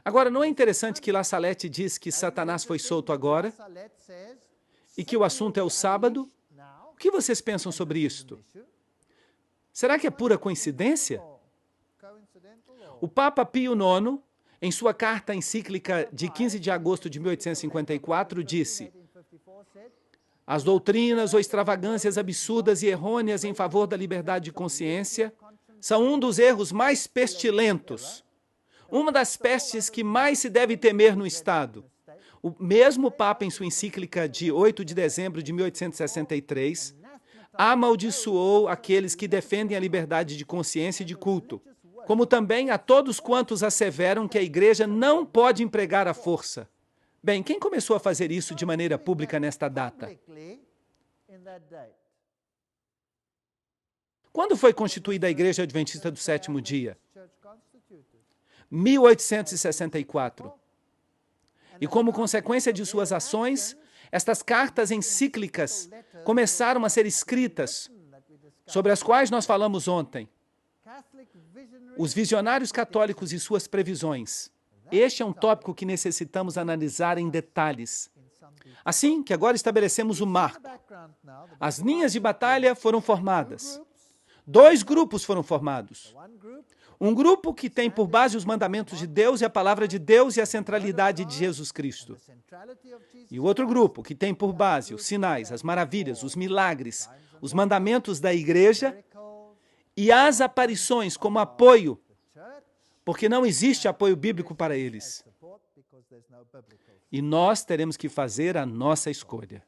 Agora, não é interessante que La Salette diz que Satanás foi solto agora e que o assunto é o sábado? O que vocês pensam sobre isto? Será que é pura coincidência? O Papa Pio IX, em sua carta encíclica de 15 de agosto de 1854, disse: as doutrinas ou extravagâncias absurdas e errôneas em favor da liberdade de consciência são um dos erros mais pestilentos. Uma das pestes que mais se deve temer no Estado. O mesmo Papa, em sua encíclica de 8 de dezembro de 1863, amaldiçoou aqueles que defendem a liberdade de consciência e de culto, como também a todos quantos asseveram que a Igreja não pode empregar a força. Bem, quem começou a fazer isso de maneira pública nesta data? Quando foi constituída a Igreja Adventista do Sétimo Dia? 1864. E como consequência de suas ações, estas cartas encíclicas começaram a ser escritas, sobre as quais nós falamos ontem. Os visionários católicos e suas previsões. Este é um tópico que necessitamos analisar em detalhes. Assim que agora estabelecemos o marco. As linhas de batalha foram formadas. 2 grupos foram formados. Um grupo que tem por base os mandamentos de Deus e a palavra de Deus e a centralidade de Jesus Cristo. E o outro grupo que tem por base os sinais, as maravilhas, os milagres, os mandamentos da Igreja e as aparições como apoio, porque não existe apoio bíblico para eles. E nós teremos que fazer a nossa escolha.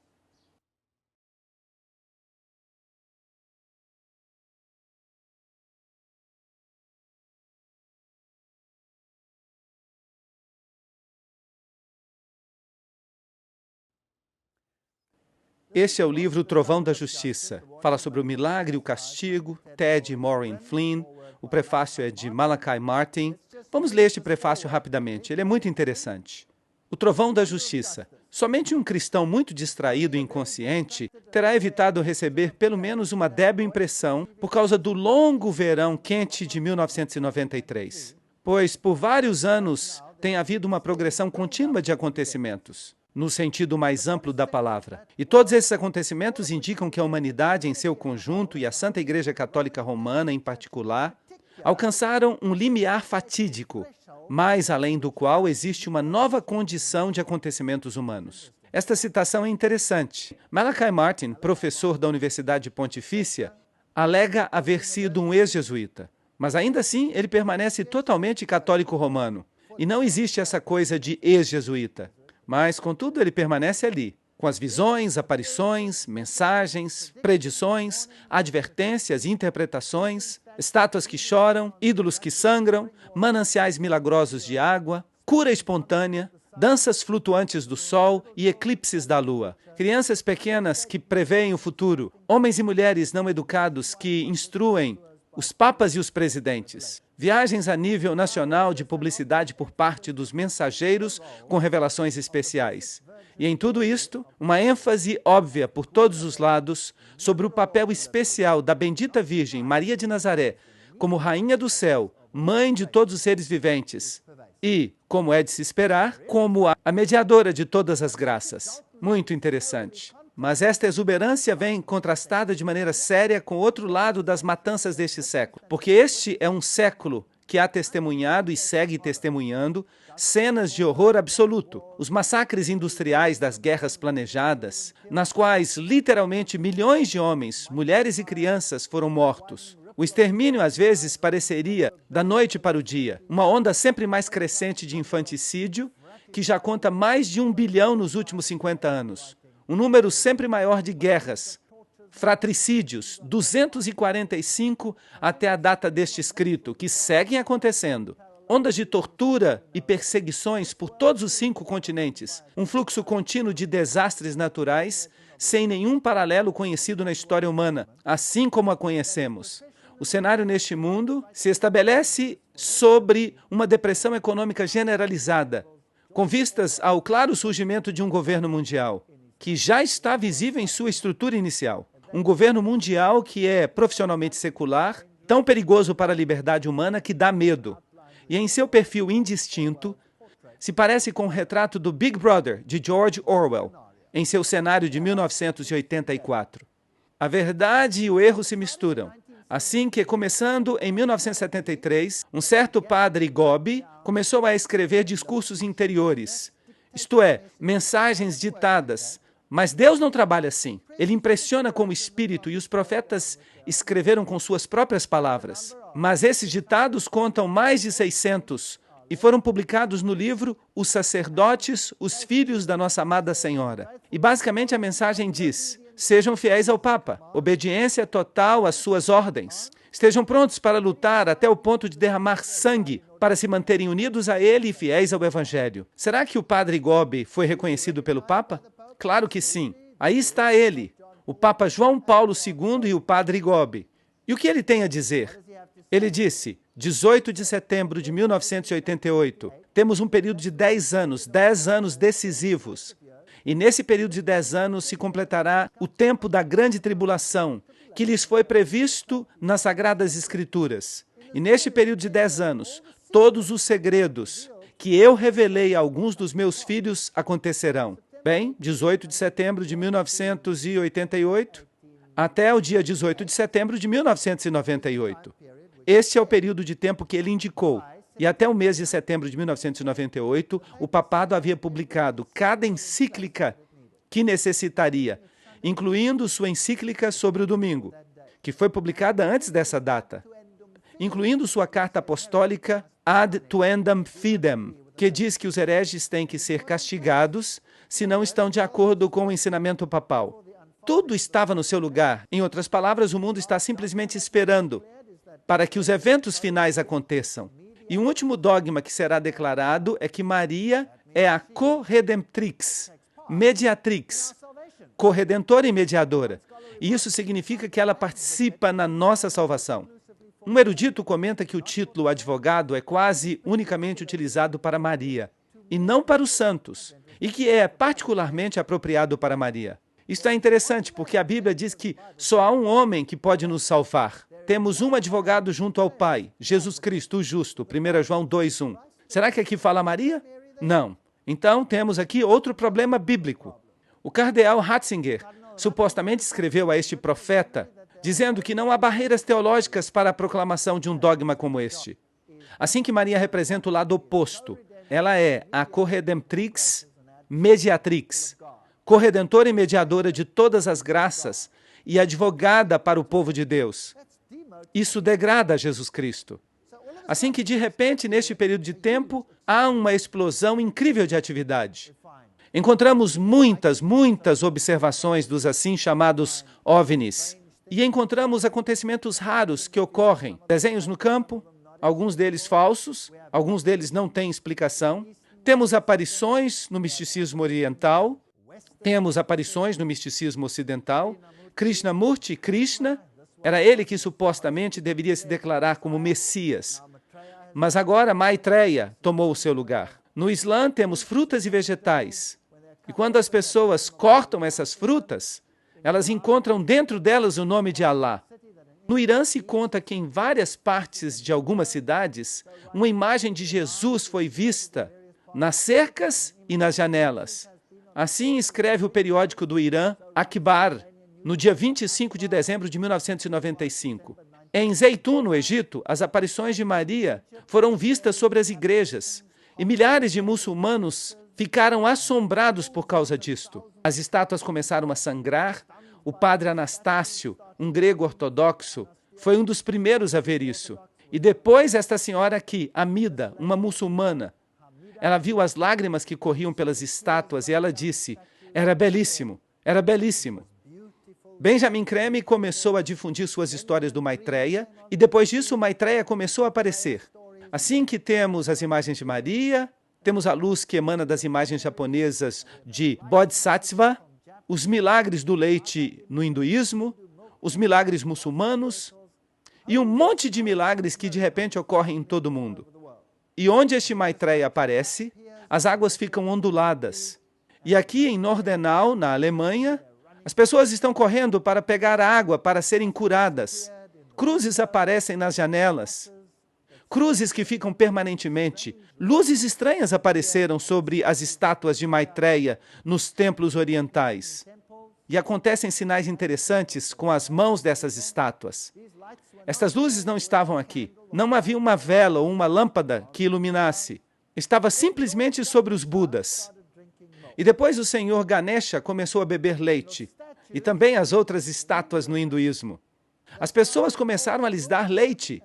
Este é o livro Trovão da Justiça. Fala sobre o milagre e o castigo, Ted e Maureen Flynn. O prefácio é de Malachi Martin. Vamos ler este prefácio rapidamente, ele é muito interessante. O Trovão da Justiça. Somente um cristão muito distraído e inconsciente terá evitado receber pelo menos uma débil impressão por causa do longo verão quente de 1993. Pois por vários anos tem havido uma progressão contínua de acontecimentos, no sentido mais amplo da palavra. E todos esses acontecimentos indicam que a humanidade em seu conjunto e a Santa Igreja Católica Romana em particular alcançaram um limiar fatídico, mais além do qual existe uma nova condição de acontecimentos humanos. Esta citação é interessante. Malachi Martin, professor da Universidade Pontifícia, alega haver sido um ex-jesuíta, mas ainda assim ele permanece totalmente católico romano. E não existe essa coisa de ex-jesuíta. Mas, contudo, ele permanece ali, com as visões, aparições, mensagens, predições, advertências e interpretações, estátuas que choram, ídolos que sangram, mananciais milagrosos de água, cura espontânea, danças flutuantes do sol e eclipses da lua, crianças pequenas que preveem o futuro, homens e mulheres não educados que instruem os papas e os presidentes, viagens a nível nacional de publicidade por parte dos mensageiros com revelações especiais. E em tudo isto, uma ênfase óbvia por todos os lados sobre o papel especial da bendita Virgem Maria de Nazaré como Rainha do Céu, Mãe de todos os seres viventes e, como é de se esperar, como a mediadora de todas as graças. Muito interessante. Mas esta exuberância vem contrastada de maneira séria com o outro lado das matanças deste século, porque este é um século que há testemunhado e segue testemunhando cenas de horror absoluto. Os massacres industriais das guerras planejadas, nas quais literalmente milhões de homens, mulheres e crianças foram mortos. O extermínio, às vezes, pareceria, da noite para o dia, uma onda sempre mais crescente de infanticídio, que já conta mais de 1 bilhão nos últimos 50 anos. Um número sempre maior de guerras, fratricídios, 245 até a data deste escrito, que seguem acontecendo. Ondas de tortura e perseguições por todos os 5 continentes. Um fluxo contínuo de desastres naturais, sem nenhum paralelo conhecido na história humana, assim como a conhecemos. O cenário neste mundo se estabelece sobre uma depressão econômica generalizada, com vistas ao claro surgimento de um governo mundial, que já está visível em sua estrutura inicial. Um governo mundial que é profissionalmente secular, tão perigoso para a liberdade humana que dá medo. E em seu perfil indistinto, se parece com o retrato do Big Brother, de George Orwell, em seu cenário de 1984. A verdade e o erro se misturam. Assim que, começando em 1973, um certo padre Gobi começou a escrever discursos interiores, isto é, mensagens ditadas. Mas Deus não trabalha assim. Ele impressiona com o Espírito e os profetas escreveram com suas próprias palavras. Mas esses ditados contam mais de 600 e foram publicados no livro Os Sacerdotes, os Filhos da Nossa Amada Senhora. E basicamente a mensagem diz: sejam fiéis ao Papa, obediência total às suas ordens. Estejam prontos para lutar até o ponto de derramar sangue para se manterem unidos a ele e fiéis ao Evangelho. Será que o Padre Gobbi foi reconhecido pelo Papa? Claro que sim. Aí está ele, o Papa João Paulo II e o Padre Gobbi. E o que ele tem a dizer? Ele disse, 18 de setembro de 1988, temos um período de 10 anos decisivos. E nesse período de 10 anos se completará o tempo da grande tribulação, que lhes foi previsto nas Sagradas Escrituras. E neste período de 10 anos, todos os segredos que eu revelei a alguns dos meus filhos acontecerão. Bem, 18 de setembro de 1988 até o dia 18 de setembro de 1998. Este é o período de tempo que ele indicou. E até o mês de setembro de 1998, o papado havia publicado cada encíclica que necessitaria, incluindo sua encíclica sobre o domingo, que foi publicada antes dessa data, incluindo sua carta apostólica Ad Tuendam Fidem, que diz que os hereges têm que ser castigados se não estão de acordo com o ensinamento papal. Tudo estava no seu lugar. Em outras palavras, o mundo está simplesmente esperando para que os eventos finais aconteçam. E um último dogma que será declarado é que Maria é a corredemptrix, mediatrix, corredentora e mediadora. E isso significa que ela participa na nossa salvação. Um erudito comenta que o título advogado é quase unicamente utilizado para Maria, e não para os santos, e que é particularmente apropriado para Maria. Isto é interessante, porque a Bíblia diz que só há um homem que pode nos salvar. Temos um advogado junto ao Pai, Jesus Cristo, o justo, 1 João 2:1. Será que aqui fala Maria? Não. Então, temos aqui outro problema bíblico. O cardeal Ratzinger supostamente escreveu a este profeta, dizendo que não há barreiras teológicas para a proclamação de um dogma como este. Assim que Maria representa o lado oposto. Ela é a corredemptrix, mediatrix, corredentora e mediadora de todas as graças e advogada para o povo de Deus. Isso degrada Jesus Cristo. Assim que, de repente, neste período de tempo, há uma explosão incrível de atividade. Encontramos muitas observações dos assim chamados OVNIs. E encontramos acontecimentos raros que ocorrem. Desenhos no campo, alguns deles falsos, alguns deles não têm explicação. Temos aparições no misticismo oriental, temos aparições no misticismo ocidental. Krishnamurti, Krishna, era ele que supostamente deveria se declarar como Messias. Mas agora Maitreya tomou o seu lugar. No Islã temos frutas e vegetais. E quando as pessoas cortam essas frutas, elas encontram dentro delas o nome de Allah. No Irã se conta que em várias partes de algumas cidades, uma imagem de Jesus foi vista nas cercas e nas janelas. Assim escreve o periódico do Irã, Akhbar, no dia 25 de dezembro de 1995. Em Zeitun, no Egito, as aparições de Maria foram vistas sobre as igrejas e milhares de muçulmanos ficaram assombrados por causa disto. As estátuas começaram a sangrar. O padre Anastácio, um grego ortodoxo, foi um dos primeiros a ver isso. E depois esta senhora aqui, Amida, uma muçulmana, ela viu as lágrimas que corriam pelas estátuas e ela disse, era belíssimo, era belíssimo. Benjamin Creme começou a difundir suas histórias do Maitreya e depois disso o Maitreya começou a aparecer. Assim que temos as imagens de Maria, temos a luz que emana das imagens japonesas de Bodhisattva, os milagres do leite no hinduísmo, os milagres muçulmanos e um monte de milagres que de repente ocorrem em todo o mundo. E onde este Maitreya aparece, as águas ficam onduladas. E aqui em Nordenau, na Alemanha, as pessoas estão correndo para pegar água para serem curadas. Cruzes aparecem nas janelas. Cruzes que ficam permanentemente. Luzes estranhas apareceram sobre as estátuas de Maitreya nos templos orientais. E acontecem sinais interessantes com as mãos dessas estátuas. Estas luzes não estavam aqui. Não havia uma vela ou uma lâmpada que iluminasse. Estava simplesmente sobre os Budas. E depois o senhor Ganesha começou a beber leite. E também as outras estátuas no hinduísmo. As pessoas começaram a lhes dar leite.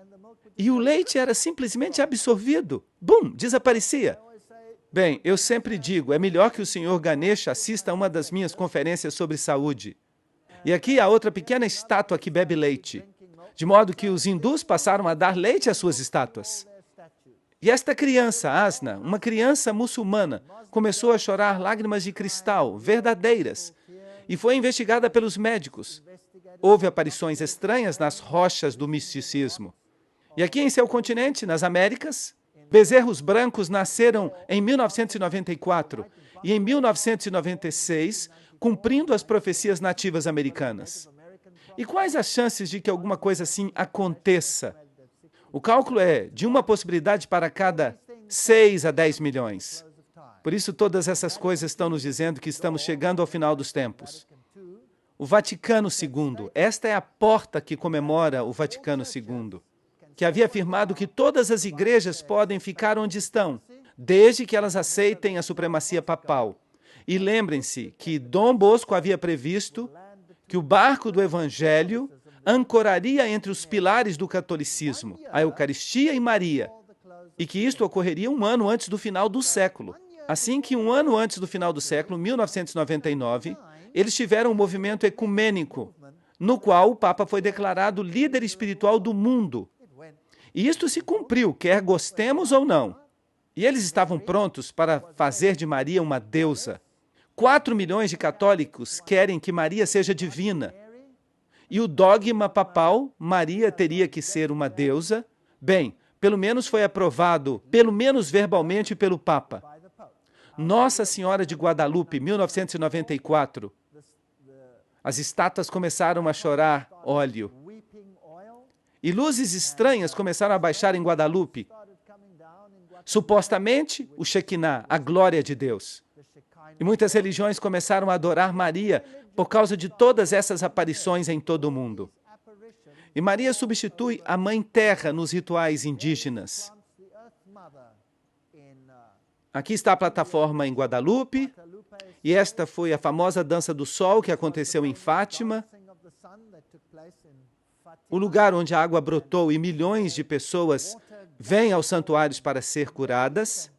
E o leite era simplesmente absorvido. Bum, desaparecia. Bem, eu sempre digo, é melhor que o Sr. Ganesha assista a uma das minhas conferências sobre saúde. E aqui há outra pequena estátua que bebe leite, de modo que os hindus passaram a dar leite às suas estátuas. E esta criança, Asna, uma criança muçulmana, começou a chorar lágrimas de cristal, verdadeiras, e foi investigada pelos médicos. Houve aparições estranhas nas rochas do misticismo. E aqui em seu continente, nas Américas, bezerros brancos nasceram em 1994 e em 1996, cumprindo as profecias nativas americanas. E quais as chances de que alguma coisa assim aconteça? O cálculo é de uma possibilidade para cada 6 a 10 milhões. Por isso, todas essas coisas estão nos dizendo que estamos chegando ao final dos tempos. O Vaticano II, esta é a porta que comemora o Vaticano II, que havia afirmado que todas as igrejas podem ficar onde estão, desde que elas aceitem a supremacia papal. E lembrem-se que Dom Bosco havia previsto que o barco do Evangelho ancoraria entre os pilares do catolicismo, a Eucaristia e Maria, e que isto ocorreria um ano antes do final do século. Assim que um ano antes do final do século, 1999, eles tiveram um movimento ecumênico, no qual o Papa foi declarado líder espiritual do mundo. E isto se cumpriu, quer gostemos ou não. E eles estavam prontos para fazer de Maria uma deusa. 4 milhões de católicos querem que Maria seja divina. E o dogma papal, Maria teria que ser uma deusa, bem, pelo menos foi aprovado, pelo menos verbalmente, pelo Papa. Nossa Senhora de Guadalupe, 1994. As estátuas começaram a chorar óleo. E luzes estranhas começaram a baixar em Guadalupe. Supostamente, o Shekinah, a glória de Deus. E muitas religiões começaram a adorar Maria por causa de todas essas aparições em todo o mundo. E Maria substitui a Mãe Terra nos rituais indígenas. Aqui está a plataforma em Guadalupe, e esta foi a famosa Dança do Sol que aconteceu em Fátima, o lugar onde a água brotou e milhões de pessoas vêm aos santuários para ser curadas,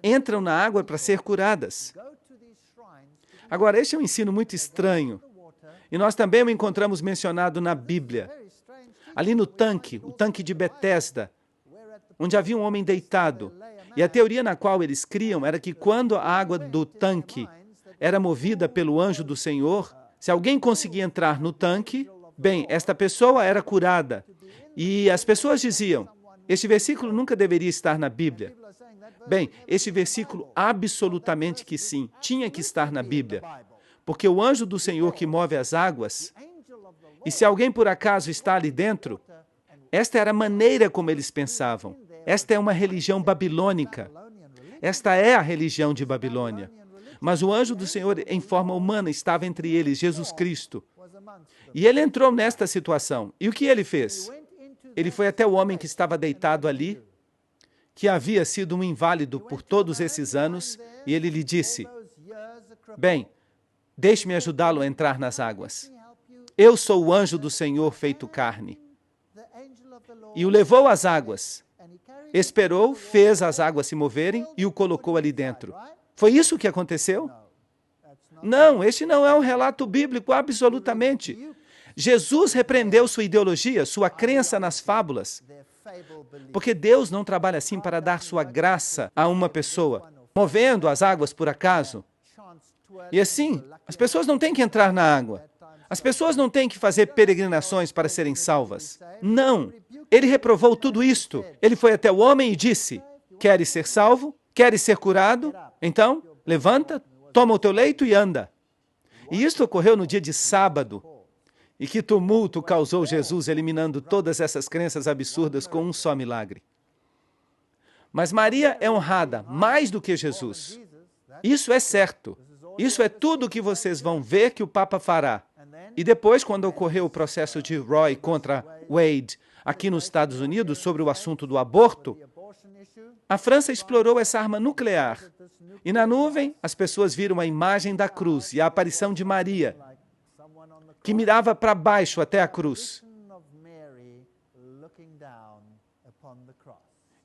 entram na água para ser curadas. Agora, este é um ensino muito estranho, e nós também o encontramos mencionado na Bíblia. Ali no tanque, o tanque de Betesda, onde havia um homem deitado. E a teoria na qual eles criam era que quando a água do tanque era movida pelo anjo do Senhor, se alguém conseguia entrar no tanque, bem, esta pessoa era curada. E as pessoas diziam, este versículo nunca deveria estar na Bíblia. Bem, este versículo absolutamente que sim, tinha que estar na Bíblia. Porque o anjo do Senhor que move as águas, e se alguém por acaso está ali dentro, esta era a maneira como eles pensavam. Esta é uma religião babilônica. Esta é a religião de Babilônia. Mas o anjo do Senhor, em forma humana, estava entre eles, Jesus Cristo. E ele entrou nesta situação. E o que ele fez? Ele foi até o homem que estava deitado ali, que havia sido um inválido por todos esses anos, e ele lhe disse, bem, deixe-me ajudá-lo a entrar nas águas. Eu sou o anjo do Senhor feito carne. E o levou às águas. Esperou, fez as águas se moverem e o colocou ali dentro. Foi isso que aconteceu? Não, este não é um relato bíblico, absolutamente. Jesus repreendeu sua ideologia, sua crença nas fábulas. Porque Deus não trabalha assim para dar sua graça a uma pessoa, movendo as águas por acaso. E assim, as pessoas não têm que entrar na água. As pessoas não têm que fazer peregrinações para serem salvas. Não. Ele reprovou tudo isto. Ele foi até o homem e disse, queres ser salvo? Queres ser curado? Então, levanta, toma o teu leito e anda. E isto ocorreu no dia de sábado. E que tumulto causou Jesus, eliminando todas essas crenças absurdas com um só milagre. Mas Maria é honrada mais do que Jesus. Isso é certo. Isso é tudo o que vocês vão ver que o Papa fará. E depois, quando ocorreu o processo de Roe contra Wade aqui nos Estados Unidos sobre o assunto do aborto, a França explorou essa arma nuclear. E na nuvem, as pessoas viram a imagem da cruz e a aparição de Maria, que mirava para baixo até a cruz.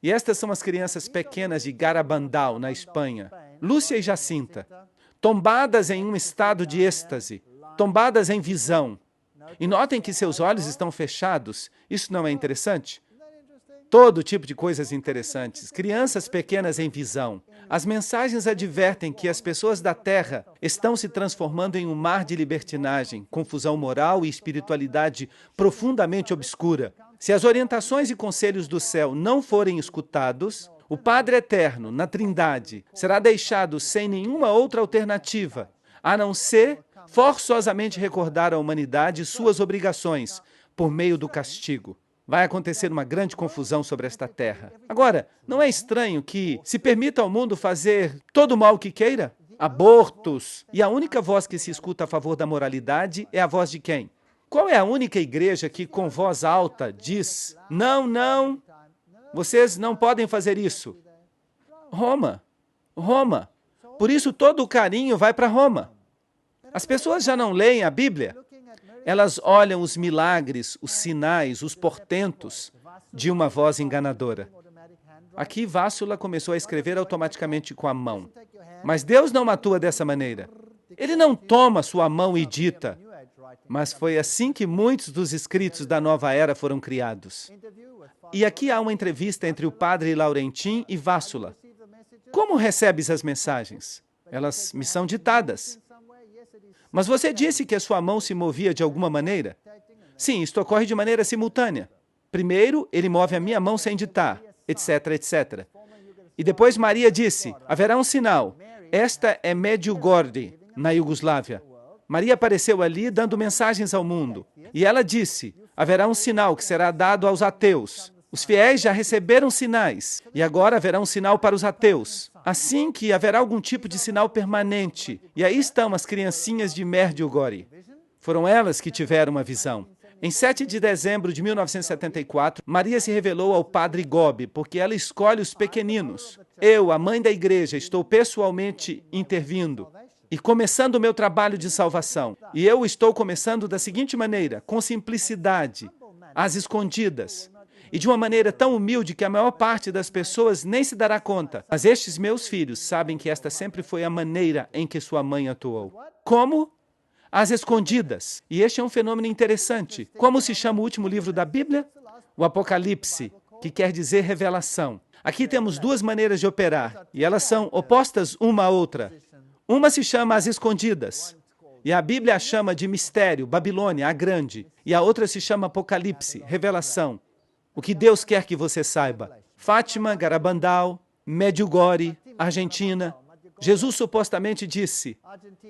E estas são as crianças pequenas de Garabandal, na Espanha, Lúcia e Jacinta, tombadas em um estado de êxtase, tombadas em visão. E notem que seus olhos estão fechados. Isso não é interessante? Todo tipo de coisas interessantes. Crianças pequenas em visão. As mensagens advertem que as pessoas da Terra estão se transformando em um mar de libertinagem, confusão moral e espiritualidade profundamente obscura. Se as orientações e conselhos do céu não forem escutados, o Padre Eterno, na Trindade, será deixado sem nenhuma outra alternativa, a não ser forçosamente recordar à humanidade suas obrigações por meio do castigo. Vai acontecer uma grande confusão sobre esta terra. Agora, não é estranho que se permita ao mundo fazer todo o mal que queira? Abortos. E a única voz que se escuta a favor da moralidade é a voz de quem? Qual é a única igreja que, com voz alta, diz: não, não, vocês não podem fazer isso? Roma. Roma. Por isso todo o carinho vai para Roma. As pessoas já não leem a Bíblia. Elas olham os milagres, os sinais, os portentos de uma voz enganadora. Aqui, Vássula começou a escrever automaticamente com a mão. Mas Deus não atua dessa maneira. Ele não toma sua mão e dita. Mas foi assim que muitos dos escritos da nova era foram criados. E aqui há uma entrevista entre o padre Laurentin e Vássula. Como recebes as mensagens? Elas me são ditadas. Mas você disse que a sua mão se movia de alguma maneira? Sim, isto ocorre de maneira simultânea. Primeiro, ele move a minha mão sem ditar, etc, etc. E depois Maria disse: haverá um sinal. Esta é Medjugorje, na Iugoslávia. Maria apareceu ali dando mensagens ao mundo. E ela disse: haverá um sinal que será dado aos ateus. Os fiéis já receberam sinais, e agora haverá um sinal para os ateus. Assim que haverá algum tipo de sinal permanente. E aí estão as criancinhas de Medjugorje. Foram elas que tiveram uma visão. Em 7 de dezembro de 1974, Maria se revelou ao padre Gobi, porque ela escolhe os pequeninos. Eu, a mãe da igreja, estou pessoalmente intervindo e começando o meu trabalho de salvação. E eu estou começando da seguinte maneira, com simplicidade, às escondidas, e de uma maneira tão humilde que a maior parte das pessoas nem se dará conta. Mas estes meus filhos sabem que esta sempre foi a maneira em que sua mãe atuou. Como? Às escondidas. E este é um fenômeno interessante. Como se chama o último livro da Bíblia? O Apocalipse, que quer dizer revelação. Aqui temos duas maneiras de operar, e elas são opostas uma à outra. Uma se chama às escondidas, e a Bíblia a chama de mistério, Babilônia, a grande. E a outra se chama Apocalipse, revelação. O que Deus quer que você saiba. Fátima, Garabandal, Medjugorje, Argentina. Jesus supostamente disse: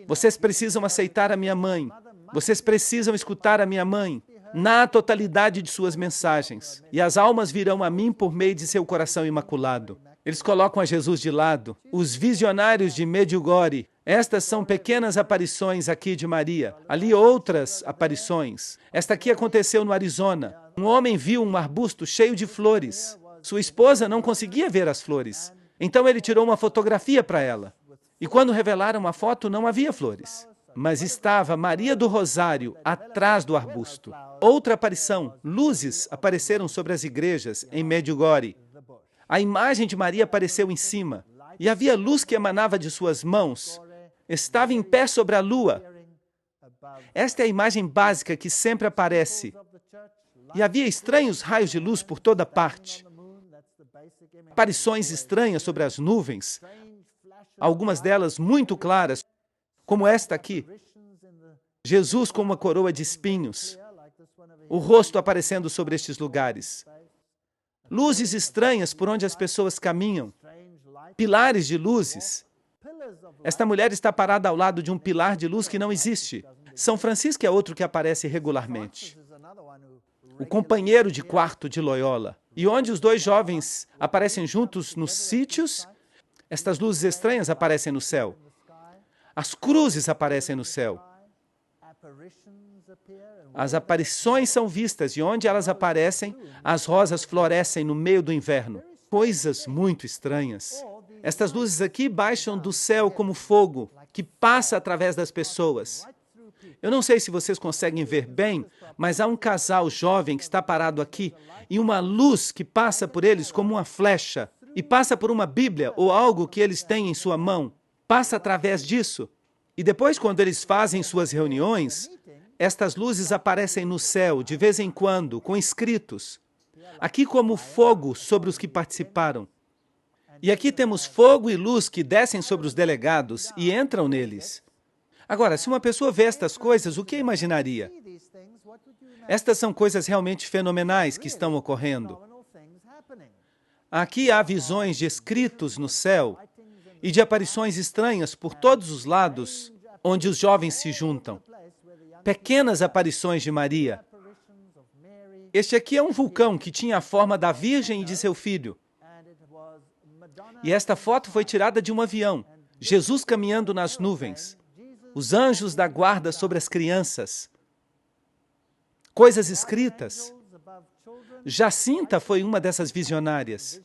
vocês precisam aceitar a minha mãe. Vocês precisam escutar a minha mãe na totalidade de suas mensagens. E as almas virão a mim por meio de seu coração imaculado. Eles colocam a Jesus de lado. Os visionários de Medjugorje. Estas são pequenas aparições aqui de Maria. Ali outras aparições. Esta aqui aconteceu no Arizona. Um homem viu um arbusto cheio de flores. Sua esposa não conseguia ver as flores. Então ele tirou uma fotografia para ela. E quando revelaram a foto, não havia flores. Mas estava Maria do Rosário atrás do arbusto. Outra aparição. Luzes apareceram sobre as igrejas em Medjugorje. A imagem de Maria apareceu em cima. E havia luz que emanava de suas mãos. Estava em pé sobre a lua. Esta é a imagem básica que sempre aparece. E havia estranhos raios de luz por toda parte. Aparições estranhas sobre as nuvens. Algumas delas muito claras, como esta aqui. Jesus com uma coroa de espinhos. O rosto aparecendo sobre estes lugares. Luzes estranhas por onde as pessoas caminham. Pilares de luzes. Esta mulher está parada ao lado de um pilar de luz que não existe. São Francisco é outro que aparece regularmente. O companheiro de quarto de Loyola. E onde os dois jovens aparecem juntos nos sítios, estas luzes estranhas aparecem no céu. As cruzes aparecem no céu. As aparições são vistas, e onde elas aparecem, as rosas florescem no meio do inverno. Coisas muito estranhas. Estas luzes aqui baixam do céu como fogo, que passa através das pessoas. Eu não sei se vocês conseguem ver bem, mas há um casal jovem que está parado aqui e uma luz que passa por eles como uma flecha e passa por uma Bíblia ou algo que eles têm em sua mão. Passa através disso. E depois, quando eles fazem suas reuniões, estas luzes aparecem no céu, de vez em quando, com escritos. Aqui como fogo sobre os que participaram. E aqui temos fogo e luz que descem sobre os delegados e entram neles. Agora, se uma pessoa vê estas coisas, o que imaginaria? Estas são coisas realmente fenomenais que estão ocorrendo. Aqui há visões de escritos no céu e de aparições estranhas por todos os lados, onde os jovens se juntam. Pequenas aparições de Maria. Este aqui é um vulcão que tinha a forma da Virgem e de seu filho. E esta foto foi tirada de um avião. Jesus caminhando nas nuvens. Os anjos da guarda sobre as crianças. Coisas escritas. Jacinta foi uma dessas visionárias.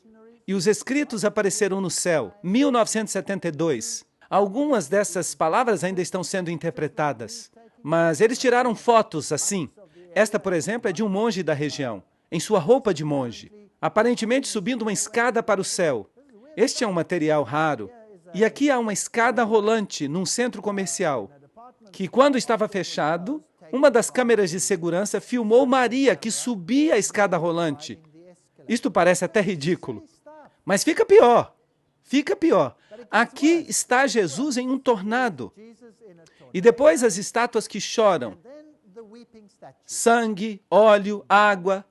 E os escritos apareceram no céu, 1972. Algumas dessas palavras ainda estão sendo interpretadas. Mas eles tiraram fotos assim. Esta, por exemplo, é de um monge da região, em sua roupa de monge, aparentemente subindo uma escada para o céu. Este é um material raro. E aqui há uma escada rolante num centro comercial, que quando estava fechado, uma das câmeras de segurança filmou Maria, que subia a escada rolante. Isto parece até ridículo. Mas fica pior. Fica pior. Aqui está Jesus em um tornado. E depois as estátuas que choram. Sangue, óleo, água.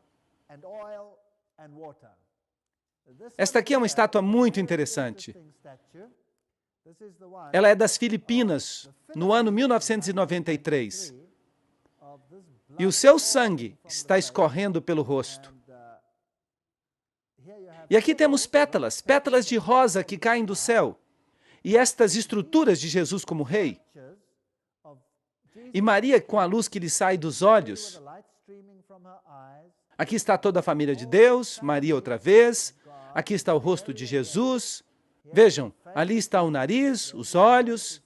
Esta aqui é uma estátua muito interessante. Ela é das Filipinas, no ano 1993. E o seu sangue está escorrendo pelo rosto. E aqui temos pétalas, pétalas de rosa que caem do céu. E estas estruturas de Jesus como rei. E Maria com a luz que lhe sai dos olhos. Aqui está toda a família de Deus, Maria outra vez. Aqui está o rosto de Jesus. Vejam, ali está o nariz, os olhos.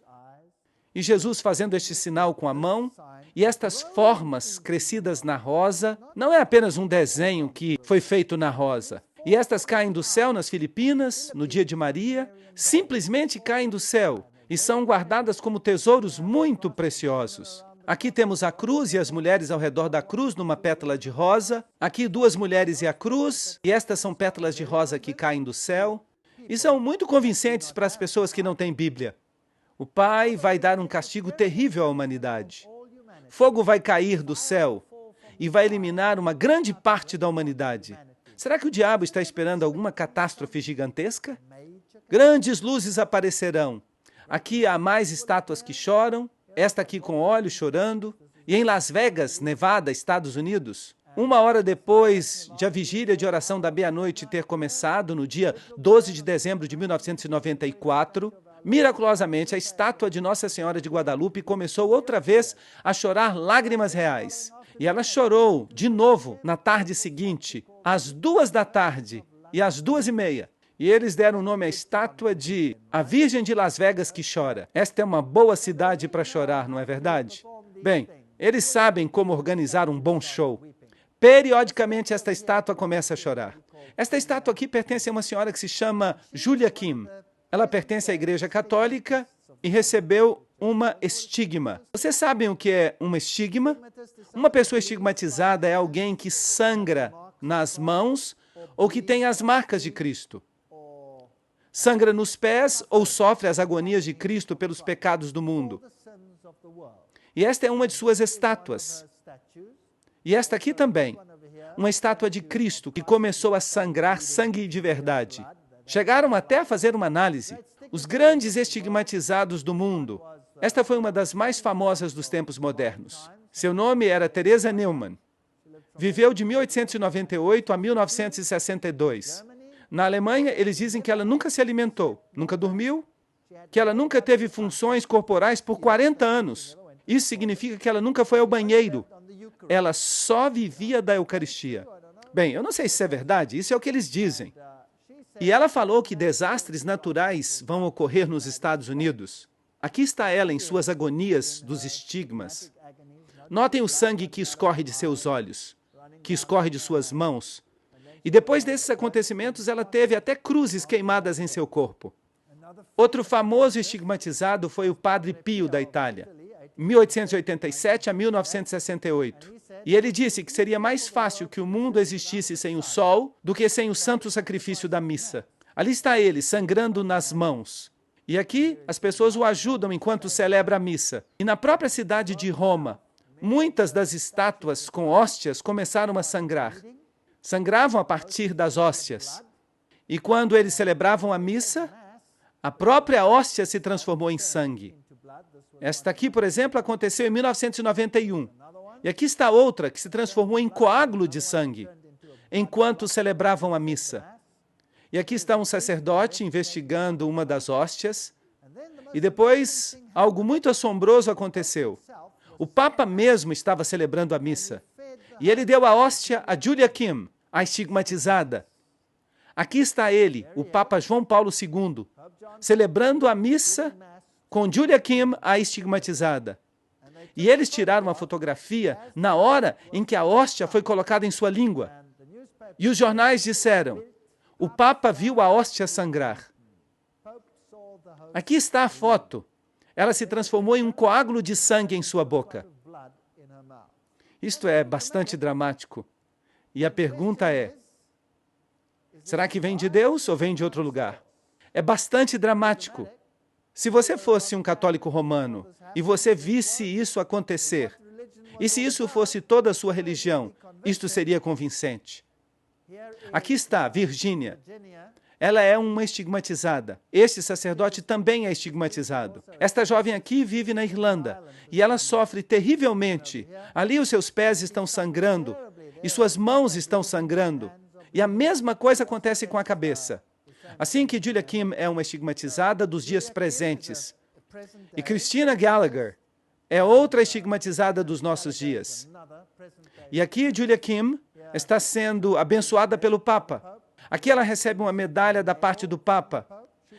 E Jesus fazendo este sinal com a mão. E estas formas crescidas na rosa, não é apenas um desenho que foi feito na rosa. E estas caem do céu nas Filipinas, no dia de Maria, simplesmente caem do céu e são guardadas como tesouros muito preciosos. Aqui temos a cruz e as mulheres ao redor da cruz numa pétala de rosa. Aqui duas mulheres e a cruz, e estas são pétalas de rosa que caem do céu. E são muito convincentes para as pessoas que não têm Bíblia. O Pai vai dar um castigo terrível à humanidade. Fogo vai cair do céu e vai eliminar uma grande parte da humanidade. Será que o diabo está esperando alguma catástrofe gigantesca? Grandes luzes aparecerão. Aqui há mais estátuas que choram, esta aqui com óleo chorando. E em Las Vegas, Nevada, Estados Unidos, 1 hora depois de a vigília de oração da meia-noite ter começado, no dia 12 de dezembro de 1994, miraculosamente, a estátua de Nossa Senhora de Guadalupe começou outra vez a chorar lágrimas reais. E ela chorou de novo na tarde seguinte, às 2 da tarde e às 2:30. E eles deram o nome à estátua de A Virgem de Las Vegas que chora. Esta é uma boa cidade para chorar, não é verdade? Bem, eles sabem como organizar um bom show. Periodicamente, esta estátua começa a chorar. Esta estátua aqui pertence a uma senhora que se chama Julia Kim. Ela pertence à Igreja Católica e recebeu uma estigma. Vocês sabem o que é uma estigma? Uma pessoa estigmatizada é alguém que sangra nas mãos ou que tem as marcas de Cristo. Sangra nos pés ou sofre as agonias de Cristo pelos pecados do mundo. E esta é uma de suas estátuas. E esta aqui também, uma estátua de Cristo que começou a sangrar sangue de verdade. Chegaram até a fazer uma análise. Os grandes estigmatizados do mundo. Esta foi uma das mais famosas dos tempos modernos. Seu nome era Teresa Neumann. Viveu de 1898 a 1962. Na Alemanha, eles dizem que ela nunca se alimentou, nunca dormiu, que ela nunca teve funções corporais por 40 anos. Isso significa que ela nunca foi ao banheiro. Ela só vivia da Eucaristia. Bem, eu não sei se isso é verdade, isso é o que eles dizem. E ela falou que desastres naturais vão ocorrer nos Estados Unidos. Aqui está ela em suas agonias dos estigmas. Notem o sangue que escorre de seus olhos, que escorre de suas mãos. E depois desses acontecimentos, ela teve até cruzes queimadas em seu corpo. Outro famoso estigmatizado foi o Padre Pio, da Itália, 1887 a 1968. E ele disse que seria mais fácil que o mundo existisse sem o sol do que sem o santo sacrifício da missa. Ali está ele, sangrando nas mãos. E aqui as pessoas o ajudam enquanto celebra a missa. E na própria cidade de Roma, muitas das estátuas com hóstias começaram a sangrar. Sangravam a partir das hóstias. E quando eles celebravam a missa, a própria hóstia se transformou em sangue. Esta aqui, por exemplo, aconteceu em 1991. E aqui está outra que se transformou em coágulo de sangue, enquanto celebravam a missa. E aqui está um sacerdote investigando uma das hóstias. E depois, algo muito assombroso aconteceu. O Papa mesmo estava celebrando a missa. E ele deu a hóstia a Julia Kim, a estigmatizada. Aqui está ele, o Papa João Paulo II, celebrando a missa com Julia Kim, a estigmatizada. E eles tiraram uma fotografia na hora em que a hóstia foi colocada em sua língua. E os jornais disseram, o Papa viu a hóstia sangrar. Aqui está a foto. Ela se transformou em um coágulo de sangue em sua boca. Isto é bastante dramático. E a pergunta é, será que vem de Deus ou vem de outro lugar? É bastante dramático. Se você fosse um católico romano e você visse isso acontecer, e se isso fosse toda a sua religião, isto seria convincente. Aqui está, Virgínia. Ela é uma estigmatizada. Este sacerdote também é estigmatizado. Esta jovem aqui vive na Irlanda e ela sofre terrivelmente. Ali os seus pés estão sangrando e suas mãos estão sangrando. E a mesma coisa acontece com a cabeça. Assim que Julia Kim é uma estigmatizada dos dias presentes. E Christina Gallagher é outra estigmatizada dos nossos dias. E aqui Julia Kim está sendo abençoada pelo Papa. Aqui ela recebe uma medalha da parte do Papa.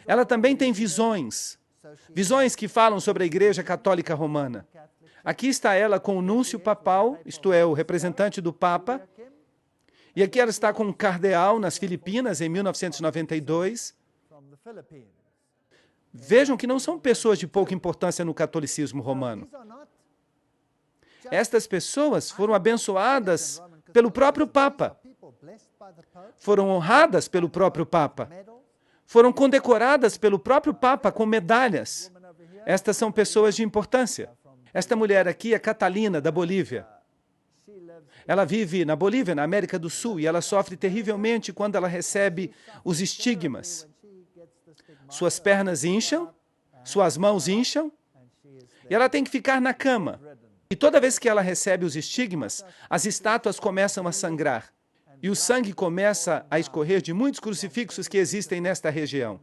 Ela também tem visões. Visões que falam sobre a Igreja Católica Romana. Aqui está ela com o núncio papal, isto é, o representante do Papa. E aqui ela está com um cardeal nas Filipinas, em 1992. Vejam que não são pessoas de pouca importância no catolicismo romano. Estas pessoas foram abençoadas pelo próprio Papa. Foram honradas pelo próprio Papa. Foram condecoradas pelo próprio Papa com medalhas. Estas são pessoas de importância. Esta mulher aqui é Catalina, da Bolívia. Ela vive na Bolívia, na América do Sul, e ela sofre terrivelmente quando ela recebe os estigmas. Suas pernas incham, suas mãos incham, e ela tem que ficar na cama. E toda vez que ela recebe os estigmas, as estátuas começam a sangrar. E o sangue começa a escorrer de muitos crucifixos que existem nesta região.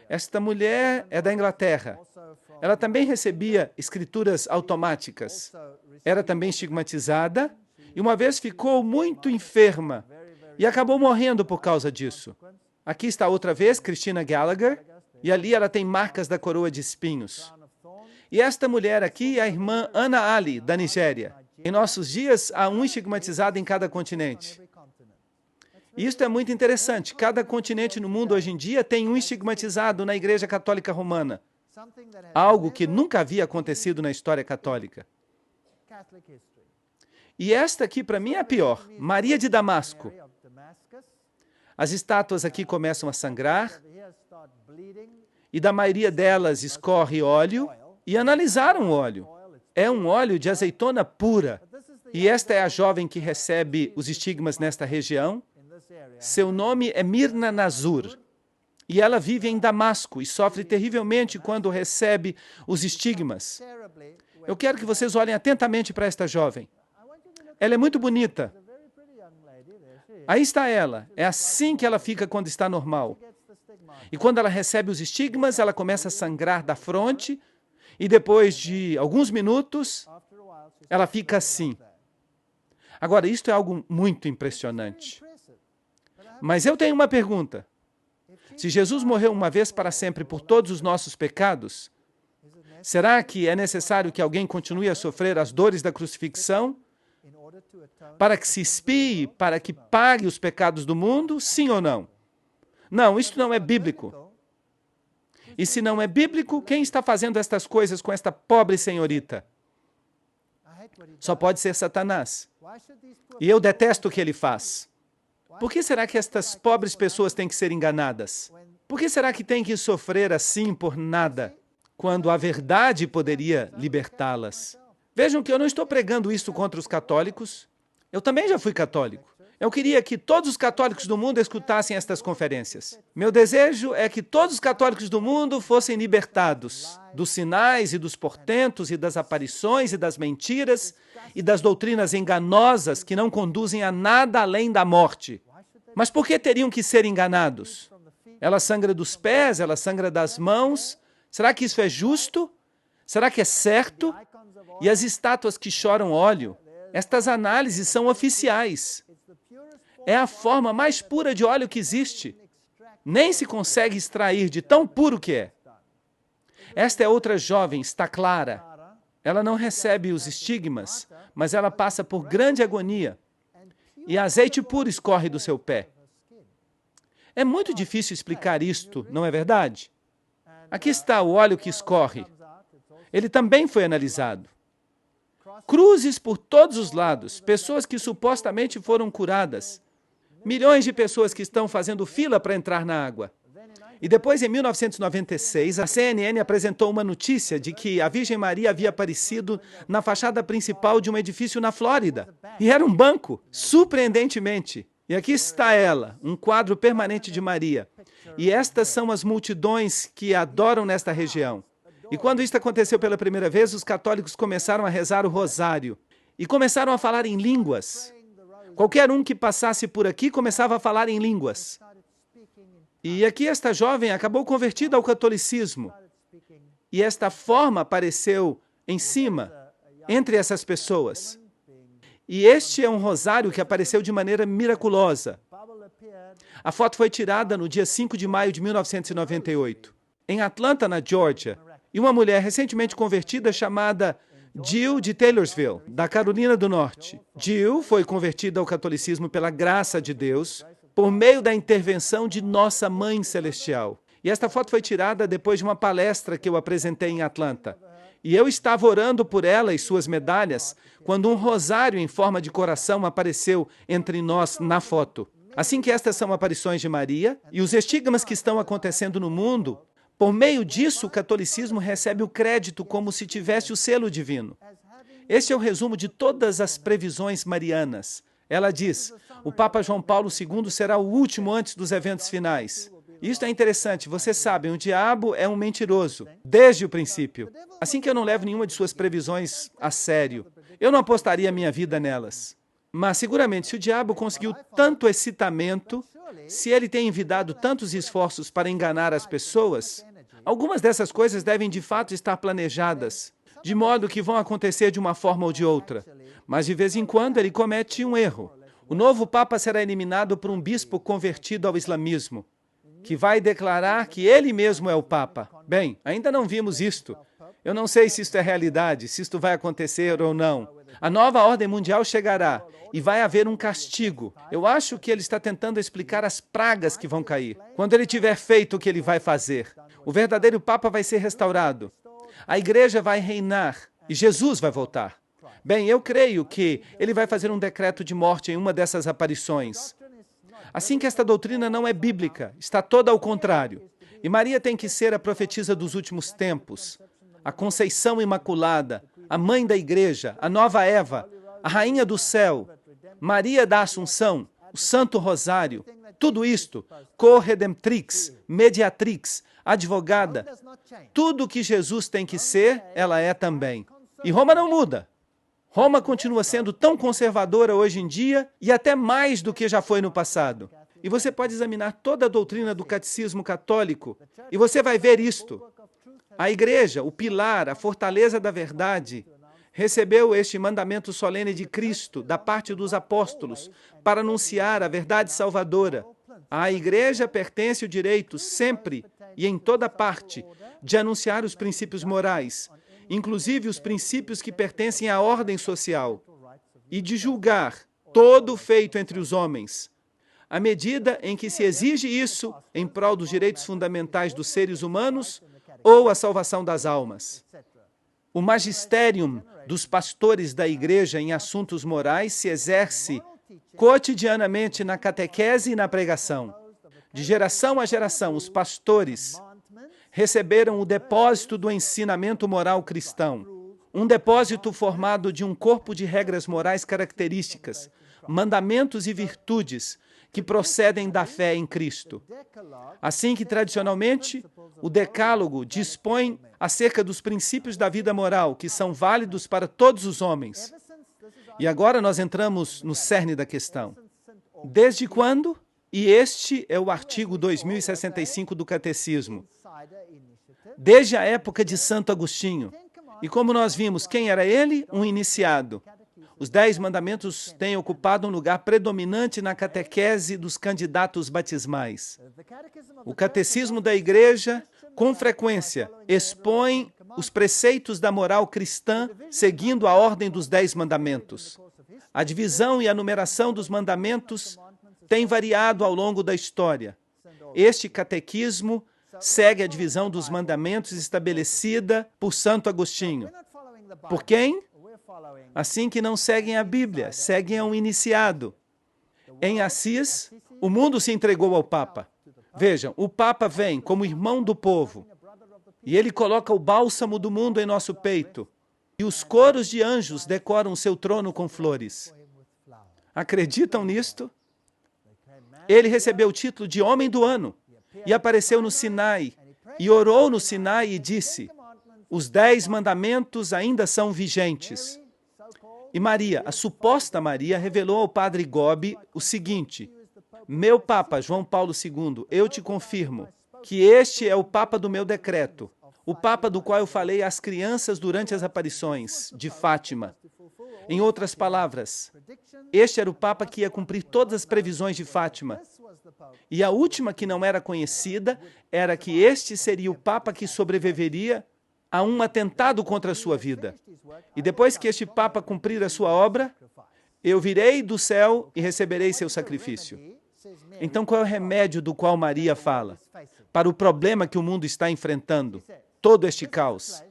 Esta mulher é da Inglaterra. Ela também recebia escrituras automáticas. Era também estigmatizada e uma vez ficou muito enferma e acabou morrendo por causa disso. Aqui está outra vez Christina Gallagher e ali ela tem marcas da coroa de espinhos. E esta mulher aqui é a irmã Ana Ali, da Nigéria. Em nossos dias, há um estigmatizado em cada continente. E isto é muito interessante. Cada continente no mundo hoje em dia tem um estigmatizado na Igreja Católica Romana. Algo que nunca havia acontecido na história católica. E esta aqui, para mim, é a pior. Maria de Damasco. As estátuas aqui começam a sangrar. E da maioria delas escorre óleo. E analisaram o óleo. É um óleo de azeitona pura. E esta é a jovem que recebe os estigmas nesta região. Seu nome é Mirna Nazur. E ela vive em Damasco e sofre terrivelmente quando recebe os estigmas. Eu quero que vocês olhem atentamente para esta jovem. Ela é muito bonita. Aí está ela. É assim que ela fica quando está normal. E quando ela recebe os estigmas, ela começa a sangrar da fronte. E depois de alguns minutos, ela fica assim. Agora, isto é algo muito impressionante. Mas eu tenho uma pergunta. Se Jesus morreu uma vez para sempre por todos os nossos pecados, Será que é necessário que alguém continue a sofrer as dores da crucifixão para que se expie, para que pague os pecados do mundo? Sim ou não? Não, isso não é bíblico. E se não é bíblico, quem está fazendo estas coisas com esta pobre senhorita? Só pode ser Satanás. E eu detesto o que ele faz. Por que será que estas pobres pessoas têm que ser enganadas? Por que será que têm que sofrer assim por nada, quando a verdade poderia libertá-las? Vejam que eu não estou pregando isso contra os católicos. Eu também já fui católico. Eu queria que todos os católicos do mundo escutassem estas conferências. Meu desejo é que todos os católicos do mundo fossem libertados dos sinais e dos portentos e das aparições e das mentiras e das doutrinas enganosas que não conduzem a nada além da morte. Mas por que teriam que ser enganados? Ela sangra dos pés, ela sangra das mãos. Será que isso é justo? Será que é certo? E as estátuas que choram óleo? Estas análises são oficiais. É a forma mais pura de óleo que existe. Nem se consegue extrair de tão puro que é. Esta é outra jovem, está clara. Ela não recebe os estigmas, mas ela passa por grande agonia. E azeite puro escorre do seu pé. É muito difícil explicar isto, não é verdade? Aqui está o óleo que escorre. Ele também foi analisado. Cruzes por todos os lados, pessoas que supostamente foram curadas. Milhões de pessoas que estão fazendo fila para entrar na água. E depois, em 1996, a CNN apresentou uma notícia de que a Virgem Maria havia aparecido na fachada principal de um edifício na Flórida. E era um banco, surpreendentemente. E aqui está ela, um quadro permanente de Maria. E estas são as multidões que a adoram nesta região. E quando isto aconteceu pela primeira vez, os católicos começaram a rezar o rosário. E começaram a falar em línguas. Qualquer um que passasse por aqui começava a falar em línguas. E aqui esta jovem acabou convertida ao catolicismo. E esta forma apareceu em cima, entre essas pessoas. E este é um rosário que apareceu de maneira miraculosa. A foto foi tirada no dia 5 de maio de 1998, em Atlanta, na Geórgia. E uma mulher recentemente convertida chamada Jill de Taylorsville, da Carolina do Norte. Jill foi convertida ao catolicismo pela graça de Deus, por meio da intervenção de Nossa Mãe Celestial. E esta foto foi tirada depois de uma palestra que eu apresentei em Atlanta. E eu estava orando por ela e suas medalhas, quando um rosário em forma de coração apareceu entre nós na foto. Assim que estas são aparições de Maria, e os estigmas que estão acontecendo no mundo, por meio disso, o catolicismo recebe o crédito como se tivesse o selo divino. Este é o resumo de todas as previsões marianas. Ela diz, o Papa João Paulo II será o último antes dos eventos finais. Isto é interessante, vocês sabem, o diabo é um mentiroso, desde o princípio. Assim que eu não levo nenhuma de suas previsões a sério. Eu não apostaria minha vida nelas. Mas, seguramente, se o diabo conseguiu tanto excitamento, se ele tem envidado tantos esforços para enganar as pessoas, algumas dessas coisas devem de fato estar planejadas, de modo que vão acontecer de uma forma ou de outra. Mas de vez em quando ele comete um erro. O novo Papa será eliminado por um bispo convertido ao islamismo, que vai declarar que ele mesmo é o Papa. Bem, ainda não vimos isto. Eu não sei se isto é realidade, se isto vai acontecer ou não. A nova ordem mundial chegará e vai haver um castigo. Eu acho que ele está tentando explicar as pragas que vão cair. Quando ele tiver feito o que ele vai fazer, o verdadeiro Papa vai ser restaurado. A igreja vai reinar e Jesus vai voltar. Bem, eu creio que ele vai fazer um decreto de morte em uma dessas aparições. Assim que esta doutrina não é bíblica, está toda ao contrário. E Maria tem que ser a profetisa dos últimos tempos, a Conceição Imaculada, a mãe da igreja, a nova Eva, a rainha do céu, Maria da Assunção, o Santo Rosário, tudo isto, co-redemptrix, mediatrix, advogada, tudo o que Jesus tem que ser, ela é também. E Roma não muda. Roma continua sendo tão conservadora hoje em dia e até mais do que já foi no passado. E você pode examinar toda a doutrina do catecismo católico e você vai ver isto. A igreja, o pilar, a fortaleza da verdade, recebeu este mandamento solene de Cristo, da parte dos apóstolos, para anunciar a verdade salvadora. À igreja pertence o direito, sempre e em toda parte, de anunciar os princípios morais, inclusive os princípios que pertencem à ordem social, e de julgar todo o feito entre os homens, à medida em que se exige isso em prol dos direitos fundamentais dos seres humanos ou a salvação das almas. O magisterium dos pastores da igreja em assuntos morais se exerce cotidianamente na catequese e na pregação. De geração a geração, os pastores receberam o depósito do ensinamento moral cristão, um depósito formado de um corpo de regras morais características, mandamentos e virtudes que procedem da fé em Cristo. Assim que, tradicionalmente, o Decálogo dispõe acerca dos princípios da vida moral, que são válidos para todos os homens. E agora nós entramos no cerne da questão. Desde quando? E este é o artigo 2065 do Catecismo. Desde a época de Santo Agostinho. E como nós vimos, quem era ele? Um iniciado. Os 10 mandamentos têm ocupado um lugar predominante na catequese dos candidatos batismais. O catecismo da igreja, com frequência, expõe os preceitos da moral cristã seguindo a ordem dos 10 mandamentos. A divisão e a numeração dos mandamentos tem variado ao longo da história. Este catequismo segue a divisão dos mandamentos estabelecida por Santo Agostinho. Por quem? Assim que não seguem a Bíblia, seguem a um iniciado. Em Assis, o mundo se entregou ao Papa. Vejam, o Papa vem como irmão do povo, e ele coloca o bálsamo do mundo em nosso peito, e os coros de anjos decoram seu trono com flores. Acreditam nisto? Ele recebeu o título de Homem do Ano, e apareceu no Sinai, e orou no Sinai e disse: os 10 mandamentos ainda são vigentes. E Maria, a suposta Maria, revelou ao padre Gobi o seguinte: meu Papa, João Paulo II, eu te confirmo que este é o Papa do meu decreto, o Papa do qual eu falei às crianças durante as aparições de Fátima. Em outras palavras, este era o Papa que ia cumprir todas as previsões de Fátima. E a última que não era conhecida era que este seria o Papa que sobreviveria a um atentado contra a sua vida. E depois que este Papa cumprir a sua obra, eu virei do céu e receberei seu sacrifício. Então, qual é o remédio do qual Maria fala? Para o problema que o mundo está enfrentando, todo este caos.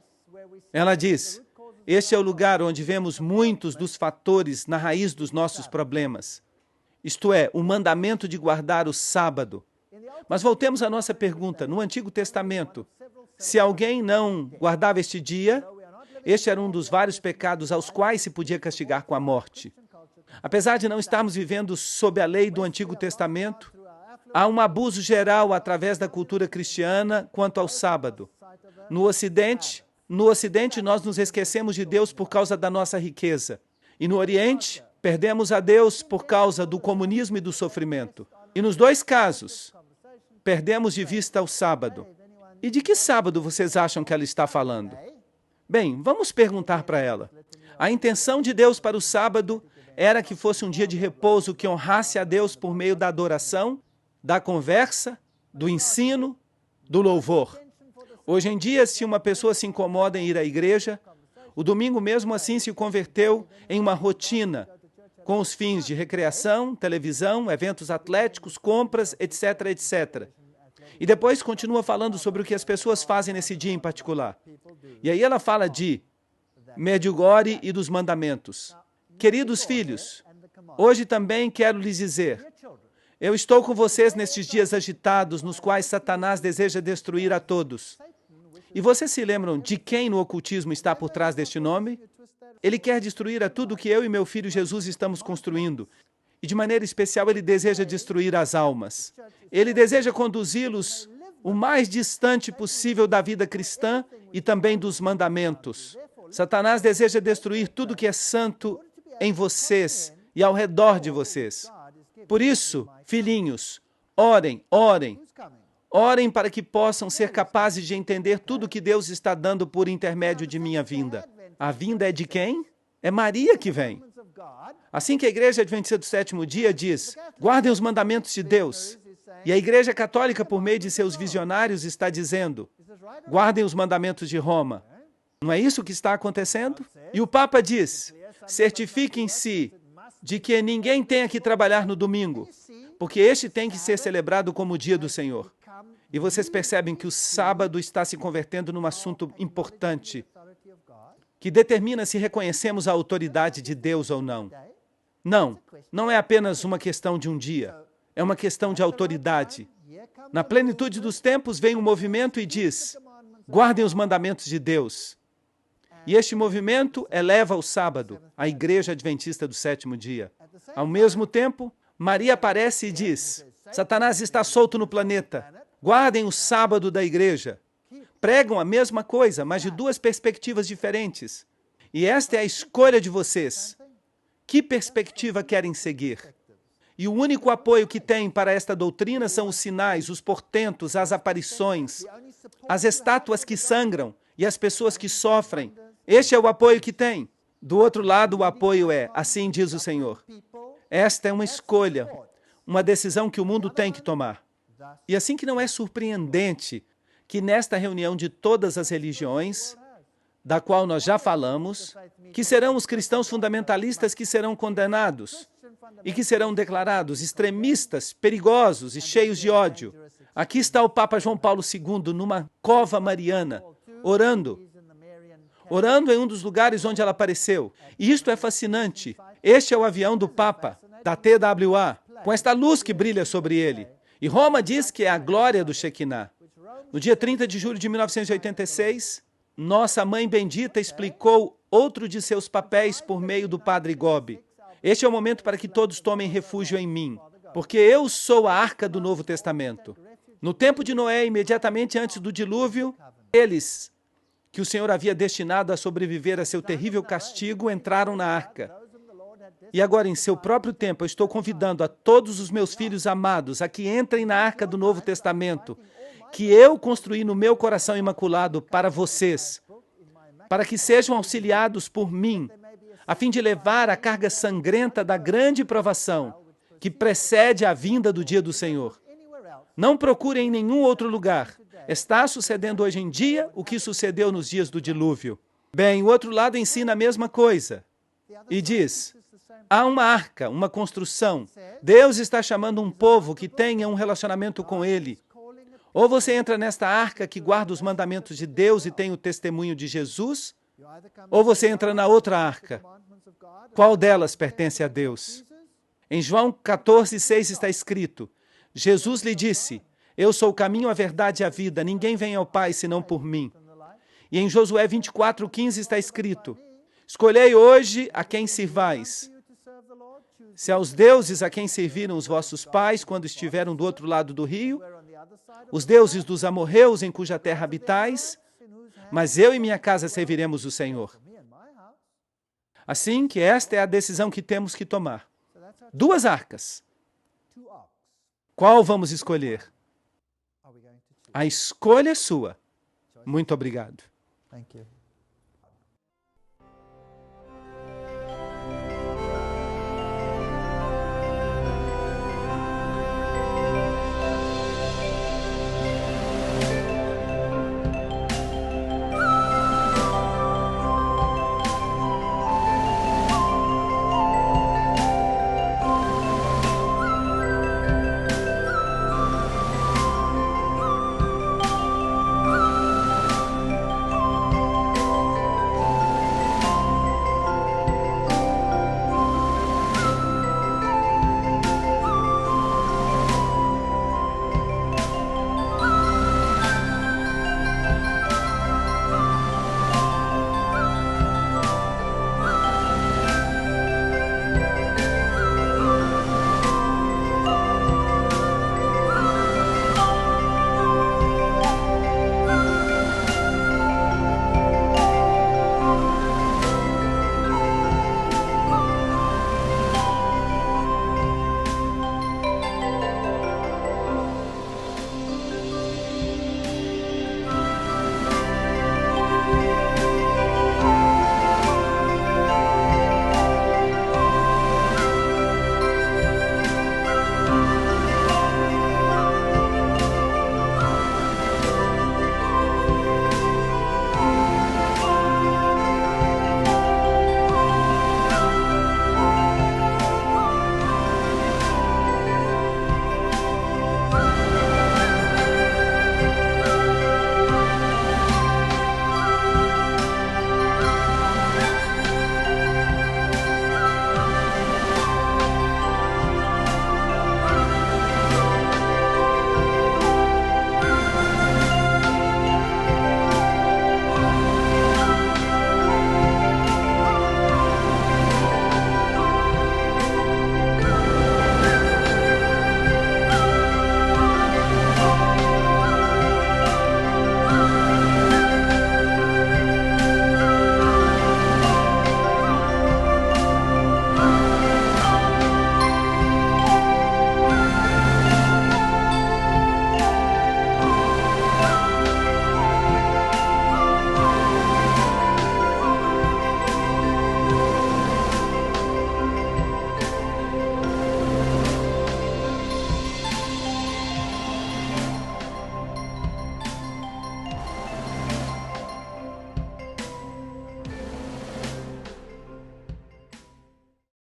Ela diz: este é o lugar onde vemos muitos dos fatores na raiz dos nossos problemas. Isto é, o mandamento de guardar o sábado. Mas voltemos à nossa pergunta. No Antigo Testamento, se alguém não guardava este dia, este era um dos vários pecados aos quais se podia castigar com a morte. Apesar de não estarmos vivendo sob a lei do Antigo Testamento, há um abuso geral através da cultura cristiana quanto ao sábado. No Ocidente, nós nos esquecemos de Deus por causa da nossa riqueza. E no Oriente, perdemos a Deus por causa do comunismo e do sofrimento. E nos dois casos, perdemos de vista o sábado. E de que sábado vocês acham que ela está falando? Bem, vamos perguntar para ela. A intenção de Deus para o sábado era que fosse um dia de repouso que honrasse a Deus por meio da adoração, da conversa, do ensino, do louvor. Hoje em dia, se uma pessoa se incomoda em ir à igreja, o domingo mesmo assim se converteu em uma rotina, com os fins de recreação, televisão, eventos atléticos, compras, etc., etc. E depois continua falando sobre o que as pessoas fazem nesse dia em particular. E aí ela fala de Medjugorje e dos mandamentos. Queridos filhos, hoje também quero lhes dizer, eu estou com vocês nestes dias agitados nos quais Satanás deseja destruir a todos. E vocês se lembram de quem no ocultismo está por trás deste nome? Ele quer destruir a tudo que eu e meu filho Jesus estamos construindo. E de maneira especial ele deseja destruir as almas. Ele deseja conduzi-los o mais distante possível da vida cristã e também dos mandamentos. Satanás deseja destruir tudo que é santo em vocês e ao redor de vocês. Por isso, filhinhos, orem, orem. Orem para que possam ser capazes de entender tudo que Deus está dando por intermédio de minha vinda. A vinda é de quem? É Maria que vem. Assim que a Igreja Adventista do Sétimo Dia diz, guardem os mandamentos de Deus. E a Igreja Católica, por meio de seus visionários, está dizendo: guardem os mandamentos de Roma. Não é isso que está acontecendo? E o Papa diz: certifiquem-se de que ninguém tenha que trabalhar no domingo, porque este tem que ser celebrado como o dia do Senhor. E vocês percebem que o sábado está se convertendo num assunto importante, que determina se reconhecemos a autoridade de Deus ou não. Não é apenas uma questão de um dia, é uma questão de autoridade. Na plenitude dos tempos vem um movimento e diz: guardem os mandamentos de Deus. E este movimento eleva o sábado, a Igreja Adventista do Sétimo Dia. Ao mesmo tempo, Maria aparece e diz: Satanás está solto no planeta. Guardem o sábado da igreja. Pregam a mesma coisa, mas de duas perspectivas diferentes. E esta é a escolha de vocês. Que perspectiva querem seguir? E o único apoio que têm para esta doutrina são os sinais, os portentos, as aparições, as estátuas que sangram e as pessoas que sofrem. Este é o apoio que tem. Do outro lado, o apoio é: assim diz o Senhor. Esta é uma escolha, uma decisão que o mundo tem que tomar. E assim que não é surpreendente que nesta reunião de todas as religiões, da qual nós já falamos, que serão os cristãos fundamentalistas que serão condenados e que serão declarados extremistas, perigosos e cheios de ódio. Aqui está o Papa João Paulo II numa cova mariana, orando em um dos lugares onde ela apareceu. E isto é fascinante. Este é o avião do Papa, da TWA, com esta luz que brilha sobre ele. E Roma diz que é a glória do Shekinah. No dia 30 de julho de 1986, nossa Mãe Bendita explicou outro de seus papéis por meio do Padre Gobi. Este é o momento para que todos tomem refúgio em mim, porque eu sou a arca do Novo Testamento. No tempo de Noé, imediatamente antes do dilúvio, eles, que o Senhor havia destinado a sobreviver a seu terrível castigo, entraram na arca. E agora, em seu próprio tempo, eu estou convidando a todos os meus filhos amados a que entrem na arca do Novo Testamento, que eu construí no meu coração imaculado para vocês, para que sejam auxiliados por mim, a fim de levar a carga sangrenta da grande provação que precede a vinda do dia do Senhor. Não procurem em nenhum outro lugar. Está sucedendo hoje em dia o que sucedeu nos dias do dilúvio. Bem, o outro lado ensina a mesma coisa e diz: há uma arca, uma construção. Deus está chamando um povo que tenha um relacionamento com Ele. Ou você entra nesta arca que guarda os mandamentos de Deus e tem o testemunho de Jesus, ou você entra na outra arca. Qual delas pertence a Deus? Em João 14:6 está escrito: Jesus lhe disse: eu sou o caminho, a verdade e a vida. Ninguém vem ao Pai senão por mim. E em Josué 24:15 está escrito: escolhei hoje a quem sirvais. Se aos deuses a quem serviram os vossos pais quando estiveram do outro lado do rio, os deuses dos amorreus em cuja terra habitais, mas eu e minha casa serviremos o Senhor. Assim que esta é a decisão que temos que tomar. Duas arcas. Qual vamos escolher? A escolha é sua. Muito obrigado. Thank you.